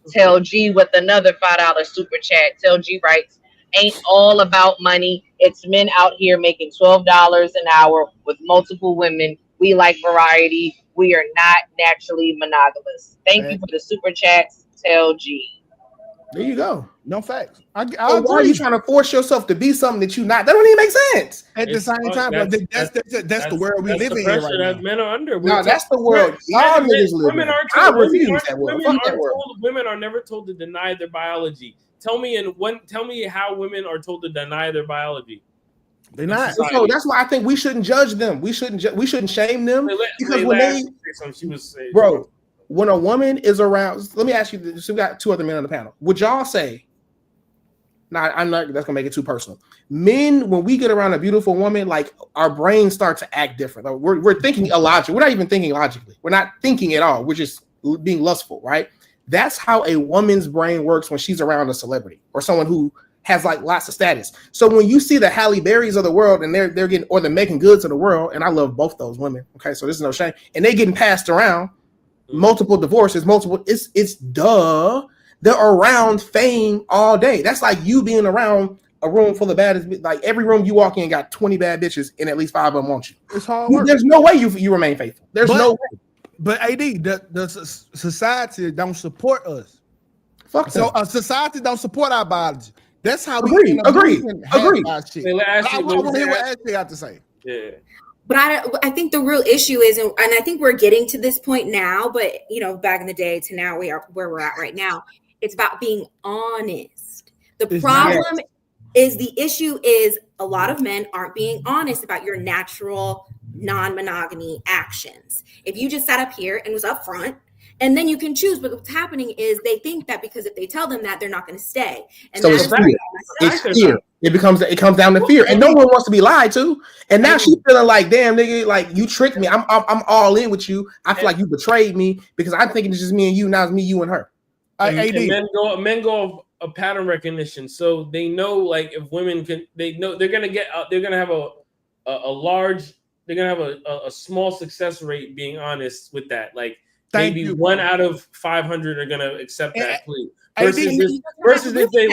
Tel G with another $5 super chat. Tel G writes, ain't all about money. It's men out here making $12 an hour with multiple women. We like variety. We are not naturally monogamous. Thank you for the super chats, Tel G. There you go. No facts. Why are you trying to force yourself to be something that you're not? That don't even make sense. At the same time, that's the world we live in here right now. Men are under. No, that's the world. Y'all niggas live in. I refuse that world. Women are never told to deny their biology. Tell me how women are told to deny their biology. They're not. So that's why I think we shouldn't judge them. We shouldn't shame them because when a woman is around, let me ask you this. We got 2 other men on the panel. Would y'all say, I'm not, that's gonna make it too personal. Men, when we get around a beautiful woman, like, our brains start to act different. Like, we're thinking illogically. We're not even thinking logically. We're not thinking at all. We're just being lustful, right? That's how a woman's brain works when she's around a celebrity or someone who has like lots of status. So when you see the Halle Berrys of the world and they're getting, or the Megan Goods of the world, and I love both those women. Okay, so this is no shame, and they getting passed around. Multiple divorces, it's they're around fame all day. That's like you being around a room full of bad, like every room you walk in got 20 bad bitches and at least 5 of them want you. It's hard work. There's no way you remain faithful. There's no way. But AD, the society don't support us. Fuck so society don't support our biology. That's how we agree. I want to hear what Ashley got to say. Yeah. But I think the real issue is, and I think we're getting to this point now, but back in the day to now, we are where we're at right now. It's about being honest. The problem is, the issue is a lot of men aren't being honest about your natural non-monogamy actions. If you just sat up here and was upfront, and then you can choose, but what's happening is they think that because if they tell them that, they're not going to stay. And so it's fear. It's fear. It comes down to fear, and no one wants to be lied to. And now she's feeling like, damn, nigga, like you tricked me. I'm all in with you. I feel like you betrayed me because I'm thinking it's just me and you. Now it's me, you, and her. And men go a pattern recognition, so they know, like, if women can, they know they're gonna have a small success rate being honest with that. Like, maybe 1 out of 500 are gonna accept that plea. Versus if they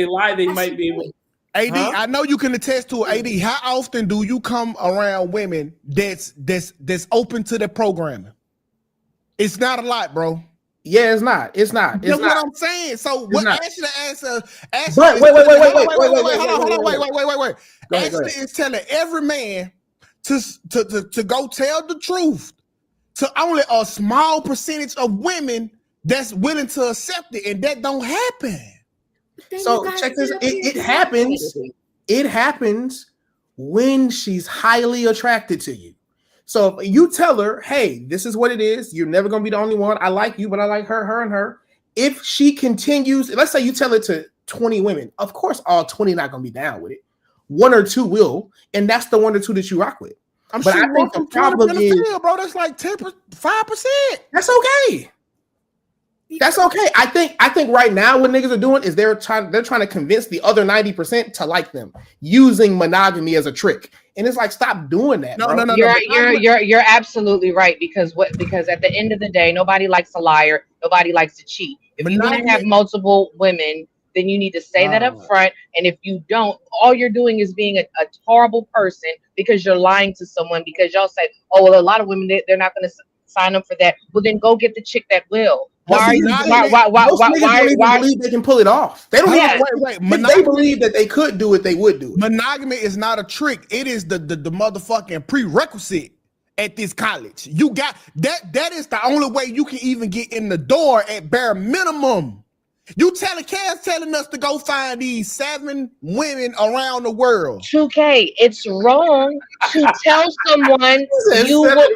lie, they might be able. AD, I know you can attest to it. AD, how often do you come around women that's open to the programming? It's not a lot, bro. Yeah, it's not. That's what I'm saying. So what Ashley answer? Wait. Ashley is telling every man to go tell the truth to only a small percentage of women that's willing to accept it, and that don't happen. So check this. It happens. It happens when she's highly attracted to you. So if you tell her, hey, this is what it is. You're never going to be the only one. I like you, but I like her and her. If she continues, let's say you tell it to 20 women. Of course, all 20 not going to be down with it. 1 or 2 will. And that's the 1 or 2 that you rock with. I'm But sure I think the 20 problem in the is, field, bro. That's like 5%. that's okay. That's okay. I think right now what niggas are doing is they're trying to convince the other 90% to like them using monogamy as a trick. And it's like, stop doing that, bro. No. You're absolutely right because at the end of the day, nobody likes a liar. Nobody likes to cheat. If you want to have multiple women, then you need to say that up front. And if you don't, all you're doing is being a horrible person because you're lying to someone because y'all say, oh, well, a lot of women, they're not going to sign up for that. Well, then go get the chick that will. Why are you? Why believe they can pull it off? They don't wait. If they believe that they could do it, they would do it. Monogamy is not a trick. It is the motherfucking prerequisite at this college. You got that is the only way you can even get in the door at bare minimum. You Kaz telling us to go find these 7 women around the world. 2K, it's wrong to tell someone you will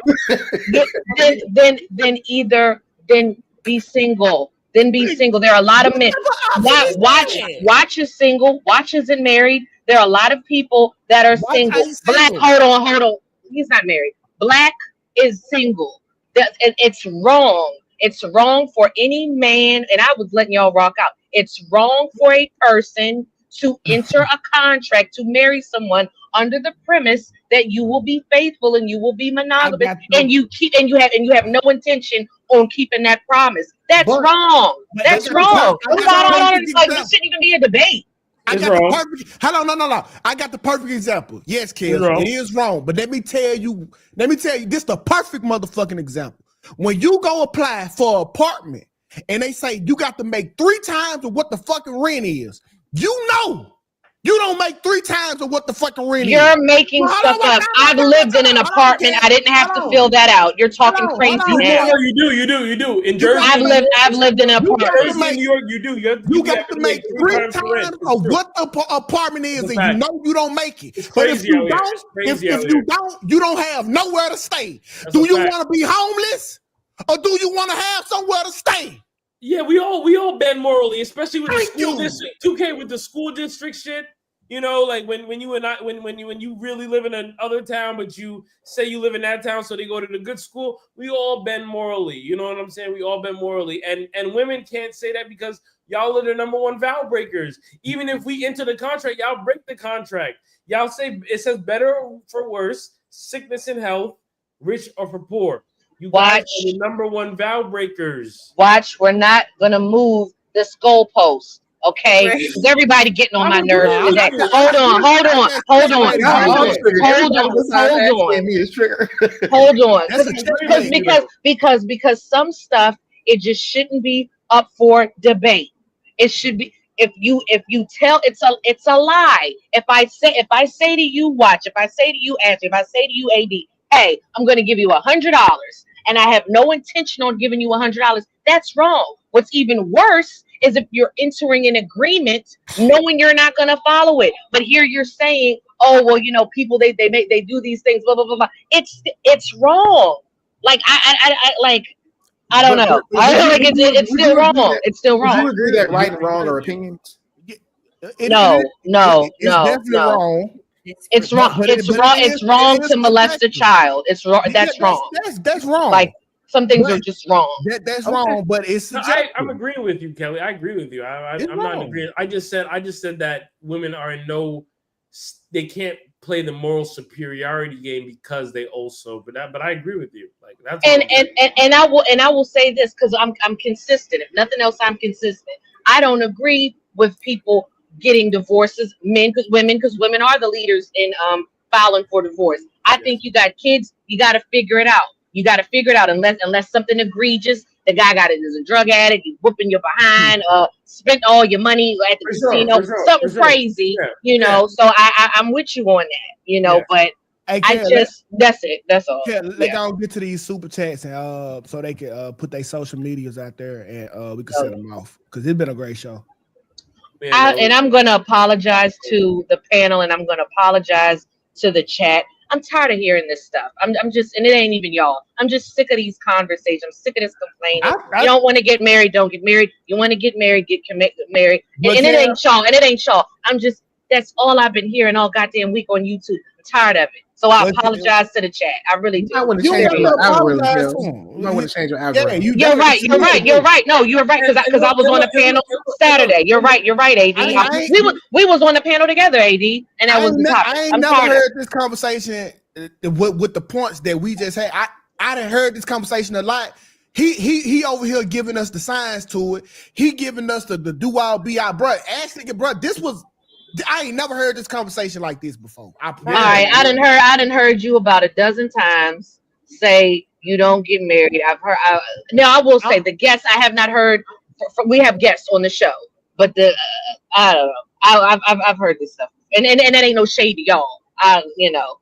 then be single. Then be single. There are a lot of men. Watch is single. Watch isn't married. There are a lot of people that are single. Black, hold on. He's not married. Black is single. It's wrong. It's wrong for any man, and I was letting y'all rock out. It's wrong for a person to enter a contract to marry someone under the premise that you will be faithful and you will be monogamous, and you have no intention on keeping that promise. That's wrong. That's wrong. This shouldn't even be a debate. I got the perfect. Hold on, no. I got the perfect example. Yes, Kaz, it is wrong. But let me tell you, this is the perfect motherfucking example. When you go apply for an apartment and they say you got to make 3 times of what the fucking rent is, you know you don't make 3 times of what the fucking rent is. You're making stuff up. I've lived in an apartment. I didn't have to fill that out. You're talking crazy now. No, you do. In Jersey, I've lived in an apartment. In New York, you do. You got to make 3 times of what the apartment is, and you know you don't make it. But if you don't, you don't have nowhere to stay. Do you want to be homeless, or do you want to have somewhere to stay? Yeah, we all bend morally, especially with the school district. 2K with the school district shit. You know, like when you really live in another town, but you say you live in that town, so they go to the good school. We all bend morally. You know what I'm saying? We all bend morally, and women can't say that because y'all are the number one vow breakers. Even if we enter the contract, y'all break the contract. Y'all say it says better or for worse, sickness and health, rich or for poor. You guys are the number one vow breakers. Watch, we're not gonna move this goalpost. Okay, because everybody getting on my nerves today. Hold on. Because some stuff, it just shouldn't be up for debate. It should be if you tell it's a lie. If I say to you, watch. If I say to you, Ashley. If I say to you, AD, hey, I'm going to give you $100, and I have no intention on giving you $100. That's wrong. What's even worse is if you're entering an agreement knowing you're not going to follow it. But here you're saying, oh, well, you know, people, they do these things, blah, blah, blah, blah. It's wrong. Like, I don't know. I feel like it's still wrong. It's still wrong. Do you agree that right and wrong are opinions? No. It's definitely wrong. It's wrong. It's wrong to molest a child. It's wrong. That's wrong. That's wrong. Like, some things are just wrong. That's wrong, but it's. No, I'm agreeing with you, Kelly. I agree with you. I'm not agreeing. I just said that women are in they can't play the moral superiority game because they also. But I agree with you. Like that's. And I will say this because I'm consistent. If nothing else, I'm consistent. I don't agree with people getting divorces, women, because women are the leaders in filing for divorce. I think you got kids. You got to figure it out. You got to figure it out unless something egregious. The guy is a drug addict. He's whooping you behind. Spent all your money at the casino. Something crazy, you know. So I'm with you on that, you know. But hey, that's it. That's all. Let's go get to these super chats and so they can put their social medias out there and we can set them off because it's been a great show. And I'm gonna apologize to the panel and I'm gonna apologize to the chat. I'm tired of hearing this stuff. I'm just, and it ain't even y'all. I'm just sick of these conversations. I'm sick of this complaining. You don't want to get married, don't get married. You want to get married, get married. And it ain't y'all. And it ain't y'all. That's all I've been hearing all goddamn week on YouTube. I'm tired of it. So I apologize to the chat. I really do. I want to change your algorithm. You want to change your algorithm. You're right. No, you're right because I was on the panel Saturday. You're right, AD. We was on the panel together, AD, and that was the topic. I ain't never heard this conversation with the points that we just had. I done heard this conversation a lot. He over here giving us the signs to it. He giving us the do all be out, bro. Actually, bro, I ain't never heard this conversation like this before. All right, I done heard you about a dozen times say you don't get married. I will say the guests I have not heard. We have guests on the show, but I don't know. I've heard this stuff, and that ain't no shade to y'all.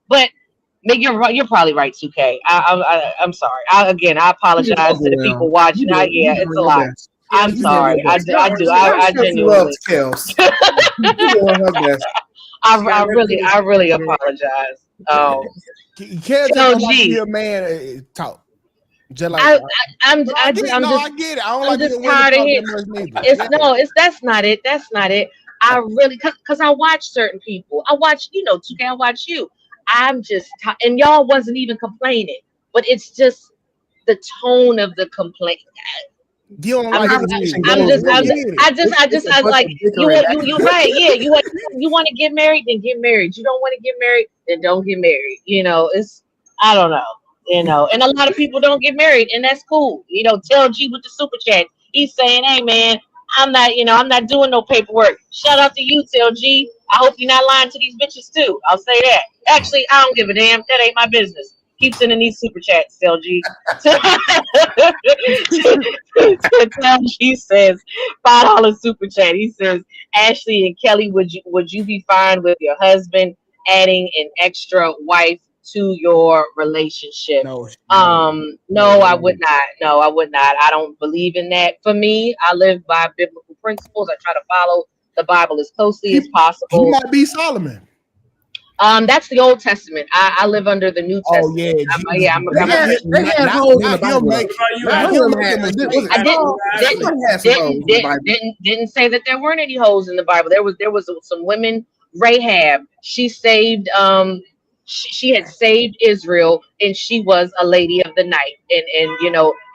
But. You're probably right, 2K. I'm sorry. I apologize to the people watching. It's a lot. I'm sorry. I do. I genuinely. I really apologize. Tell G, a man talk. Just like I get it. I'm just tired of it. That's not it. That's not it. I really because I watch certain people. I watch 2K. I watch you. I'm just and y'all wasn't even complaining, but it's just the tone of the complaint. You don't like I like you right. Yeah, you want to get married, then get married. You don't want to get married, then don't get married. It's I don't know. And a lot of people don't get married, and that's cool. Tell G with the super chat. He's saying, hey man, I'm not doing no paperwork. Shout out to you, Tell G. I hope you're not lying to these bitches too. I'll say that. Actually, I don't give a damn. That ain't my business. Keep sending these super chats, Tell G. Tell G says $5 super chat. He says, Ashley and Kelly, would you be fine with your husband adding an extra wife to your relationship? No, I would not. No, I would not. I don't believe in that. For me, I live by biblical principles. I try to follow the Bible as closely as possible. He might be Solomon. That's the Old Testament. I live under the New Testament. Didn't say that there weren't any holes in the Bible. There was some women. Rahab, she saved. She had saved Israel, and she was a lady of the night,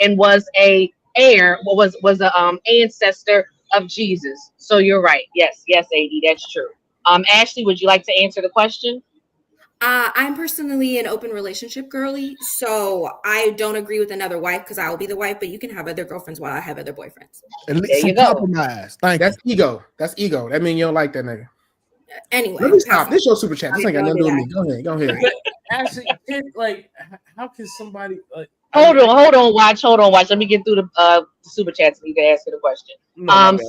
and was a heir. Was a ancestor of Jesus. So you're right. Yes, AD, that's true. Ashley, would you like to answer the question? I'm personally an open relationship girly, so I don't agree with another wife because I will be the wife, but you can have other girlfriends while I have other boyfriends. At least some compromise. That's ego. That's ego. That means you don't like that nigga. Anyway, let me stop. This is your super chat. This ain't got nothing to do with me. Go ahead. Actually, how can somebody Hold on, watch. Let me get through the super chats so you can answer the question.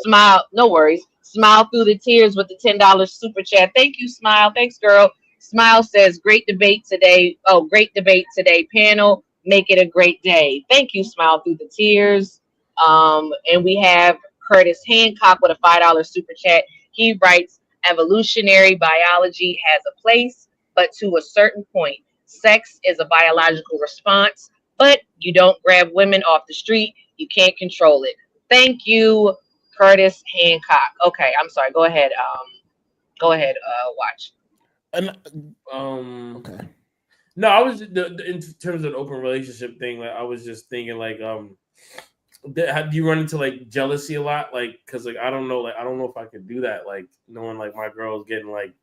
Smile, no worries. Smile through the tears with the $10 super chat. Thank you, Smile. Thanks, girl. Smile says, great debate today. Oh, great debate today. Panel, make it a great day. Thank you, Smile through the tears. And we have Curtis Hancock with a $5 super chat. He writes, evolutionary biology has a place, but to a certain point. Sex is a biological response, but you don't grab women off the street. You can't control it. Thank you, Curtis Hancock. Okay, I'm sorry. Go ahead. Watch. Okay. No, I was in terms of the open relationship thing. Like, I was just thinking, like, do you run into like jealousy a lot? Like, because like I don't know if I could do that. Like, knowing like my girl's getting like,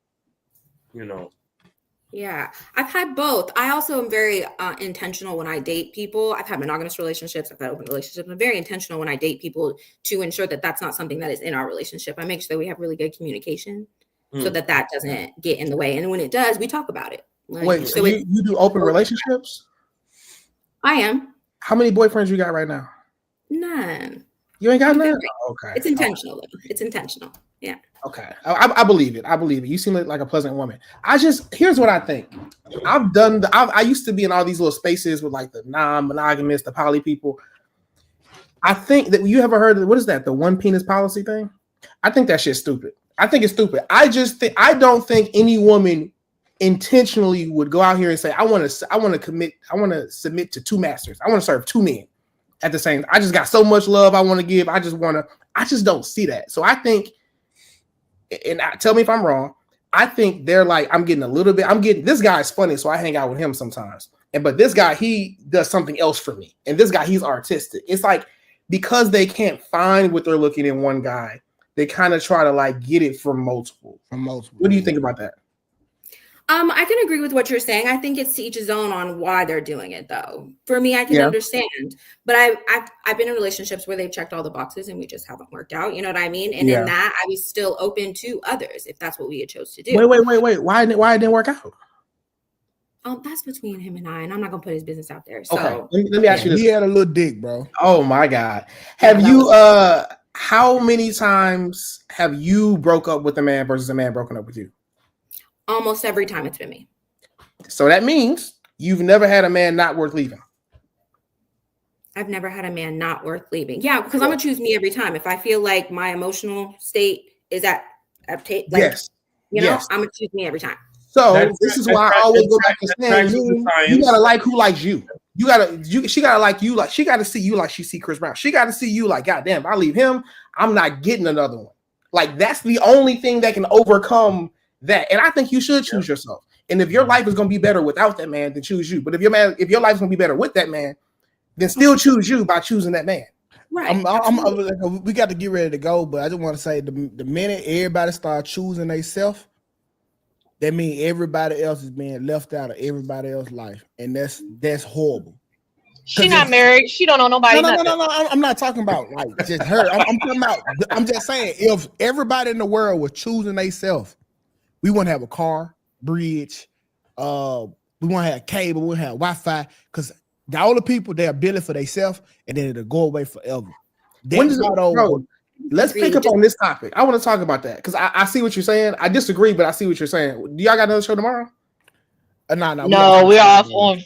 Yeah, I've had both. I also am very intentional when I date people. I've had monogamous relationships. I've had open relationships. I'm very intentional when I date people to ensure that that's not something that is in our relationship. I make sure that we have really good communication so that doesn't get in the way. And when it does, we talk about it. Like, wait, so you do open relationships? I am. How many boyfriends you got right now? None. You ain't got none? Okay. It's intentional. It's intentional. Yeah. Okay. I believe it. You seem like a pleasant woman. Here's what I think. I used to be in all these little spaces with like the non-monogamous, the poly people. I think that you ever heard of, what is that? The one penis policy thing? I think that shit's stupid. I think it's stupid. I don't think any woman intentionally would go out here and say, I want to submit to two masters. I want to serve two men at the same time. I just got so much love I want to give. I just don't see that. So I think, and tell me if I'm wrong, I think they're like, I'm getting this guy's funny, so I hang out with him sometimes. But this guy, he does something else for me. And this guy, he's artistic. It's like, because they can't find what they're looking in one guy, they kind of try to like get it from multiple. What do you think about that? I can agree with what you're saying. I think it's to each his own on why they're doing it, though. For me, I can understand, but I've been in relationships where they've checked all the boxes and we just haven't worked out. You know what I mean? And in that, I was still open to others if that's what we had chose to do. Wait. Why it didn't work out? That's between him and I, and I'm not gonna put his business out there. So okay, let me ask you this. He had a little dick, bro. Oh my God. Have you how many times have you broke up with a man versus a man broken up with you? Almost every time it's been me. So that means you've never had a man not worth leaving. I've never had a man not worth leaving. Yeah, because I'm gonna choose me every time. If I feel like my emotional state is I'm gonna choose me every time. So this is why I always go back to saying you gotta like who likes you. She gotta like you, like she gotta see you like she see Chris Brown. She gotta see you like, goddamn, if I leave him, I'm not getting another one. Like that's the only thing that can overcome that. And I think you should choose yourself. And if your life is gonna be better without that man, then choose you. But if your life is gonna be better with that man, then still choose you by choosing that man. Right. We got to get ready to go, but I just want to say the minute everybody start choosing themselves, that means everybody else is being left out of everybody else's life, and that's horrible. She not married. She don't know nobody. No. I'm not talking about like just her. I'm talking about. I'm just saying, if everybody in the world was choosing themselves, we wouldn't have a car, bridge. We wouldn't have cable. We wouldn't have Wi-Fi, because all the people they're building for themselves, and then it'll go away forever. Let's pick up on this topic. I want to talk about that because I see what you're saying. I disagree, but I see what you're saying. Do y'all got another show tomorrow? No, we're off on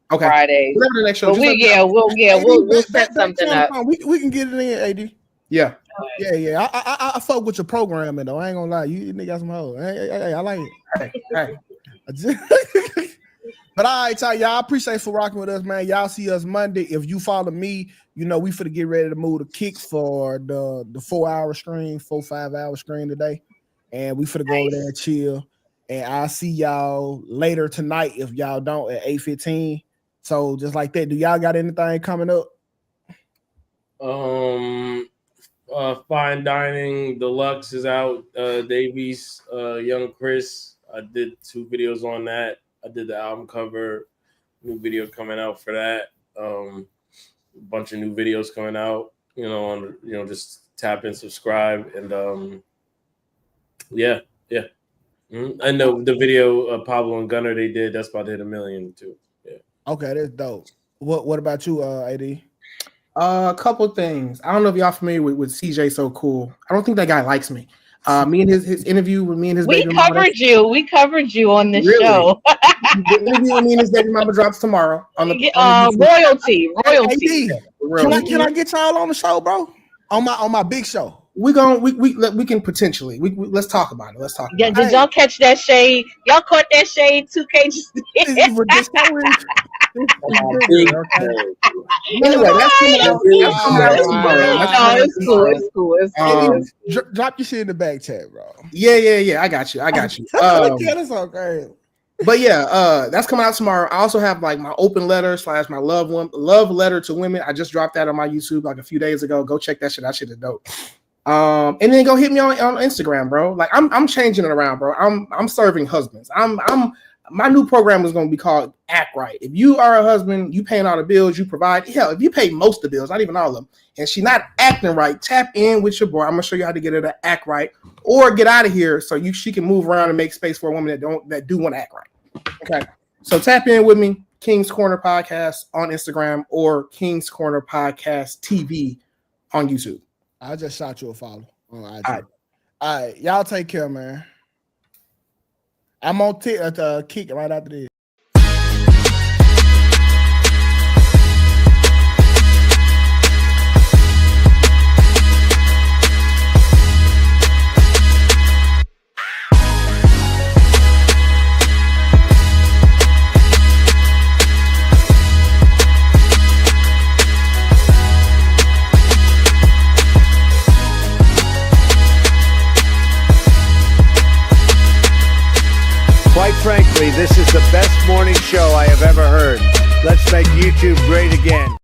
Friday. Whatever the next show. We'll set something up. We can get it in, AD. Yeah. Yeah. I fuck with your programming though. I ain't gonna lie. You niggas got some hoes. Hey, I like it. Hey. But all right, y'all. I appreciate for rocking with us, man. Y'all see us Monday. If you follow me, we finna get ready to move the kicks for the 4-hour stream, 5-hour stream today. And we finna go over there and chill. And I'll see y'all later tonight if y'all don't at 8:15. So just like that, do y'all got anything coming up? Fine Dining Deluxe is out. Davies, Young Chris. I did 2 videos on that. I did the album cover, new video coming out for that. A bunch of new videos coming out, just tap in, subscribe. And yeah. Mm-hmm. I know the video Pablo and Gunner they did, that's about to hit 1 million too. Yeah. Okay, that's dope. What about you, AD? A couple things. I don't know if y'all familiar with CJ So Cool. I don't think that guy likes me. Me and his interview with me and his baby mama. We covered you on this show. The interview with me and his baby mama drops tomorrow on the royalty. Can I get y'all on the show, bro? On my big show. We can potentially. Let's talk about it. Yeah, did y'all catch that shade? Y'all caught that shade 2K just Anyway, that's coming out tomorrow. It's cool. Drop your shit in the back chat, bro. Yeah. I got you. That's okay. But yeah, that's coming out tomorrow. I also have like my open letter / my love letter to women. I just dropped that on my YouTube like a few days ago. Go check that shit. That shit is dope. And then go hit me on Instagram, bro. Like I'm changing it around, bro. I'm serving husbands. My new program is going to be called Act Right. If you are a husband, you paying all the bills, you provide. Hell, if you pay most of the bills, not even all of them, and she's not acting right, tap in with your boy. I'm gonna show you how to get her to act right or get out of here so she can move around and make space for a woman that do want to act right. Okay, so tap in with me, King's Corner Podcast on Instagram or King's Corner Podcast TV on YouTube. I just shot you a follow on IG. All right, y'all take care, man. I'm on kick right after this. Quite frankly, this is the best morning show I have ever heard. Let's make YouTube great again.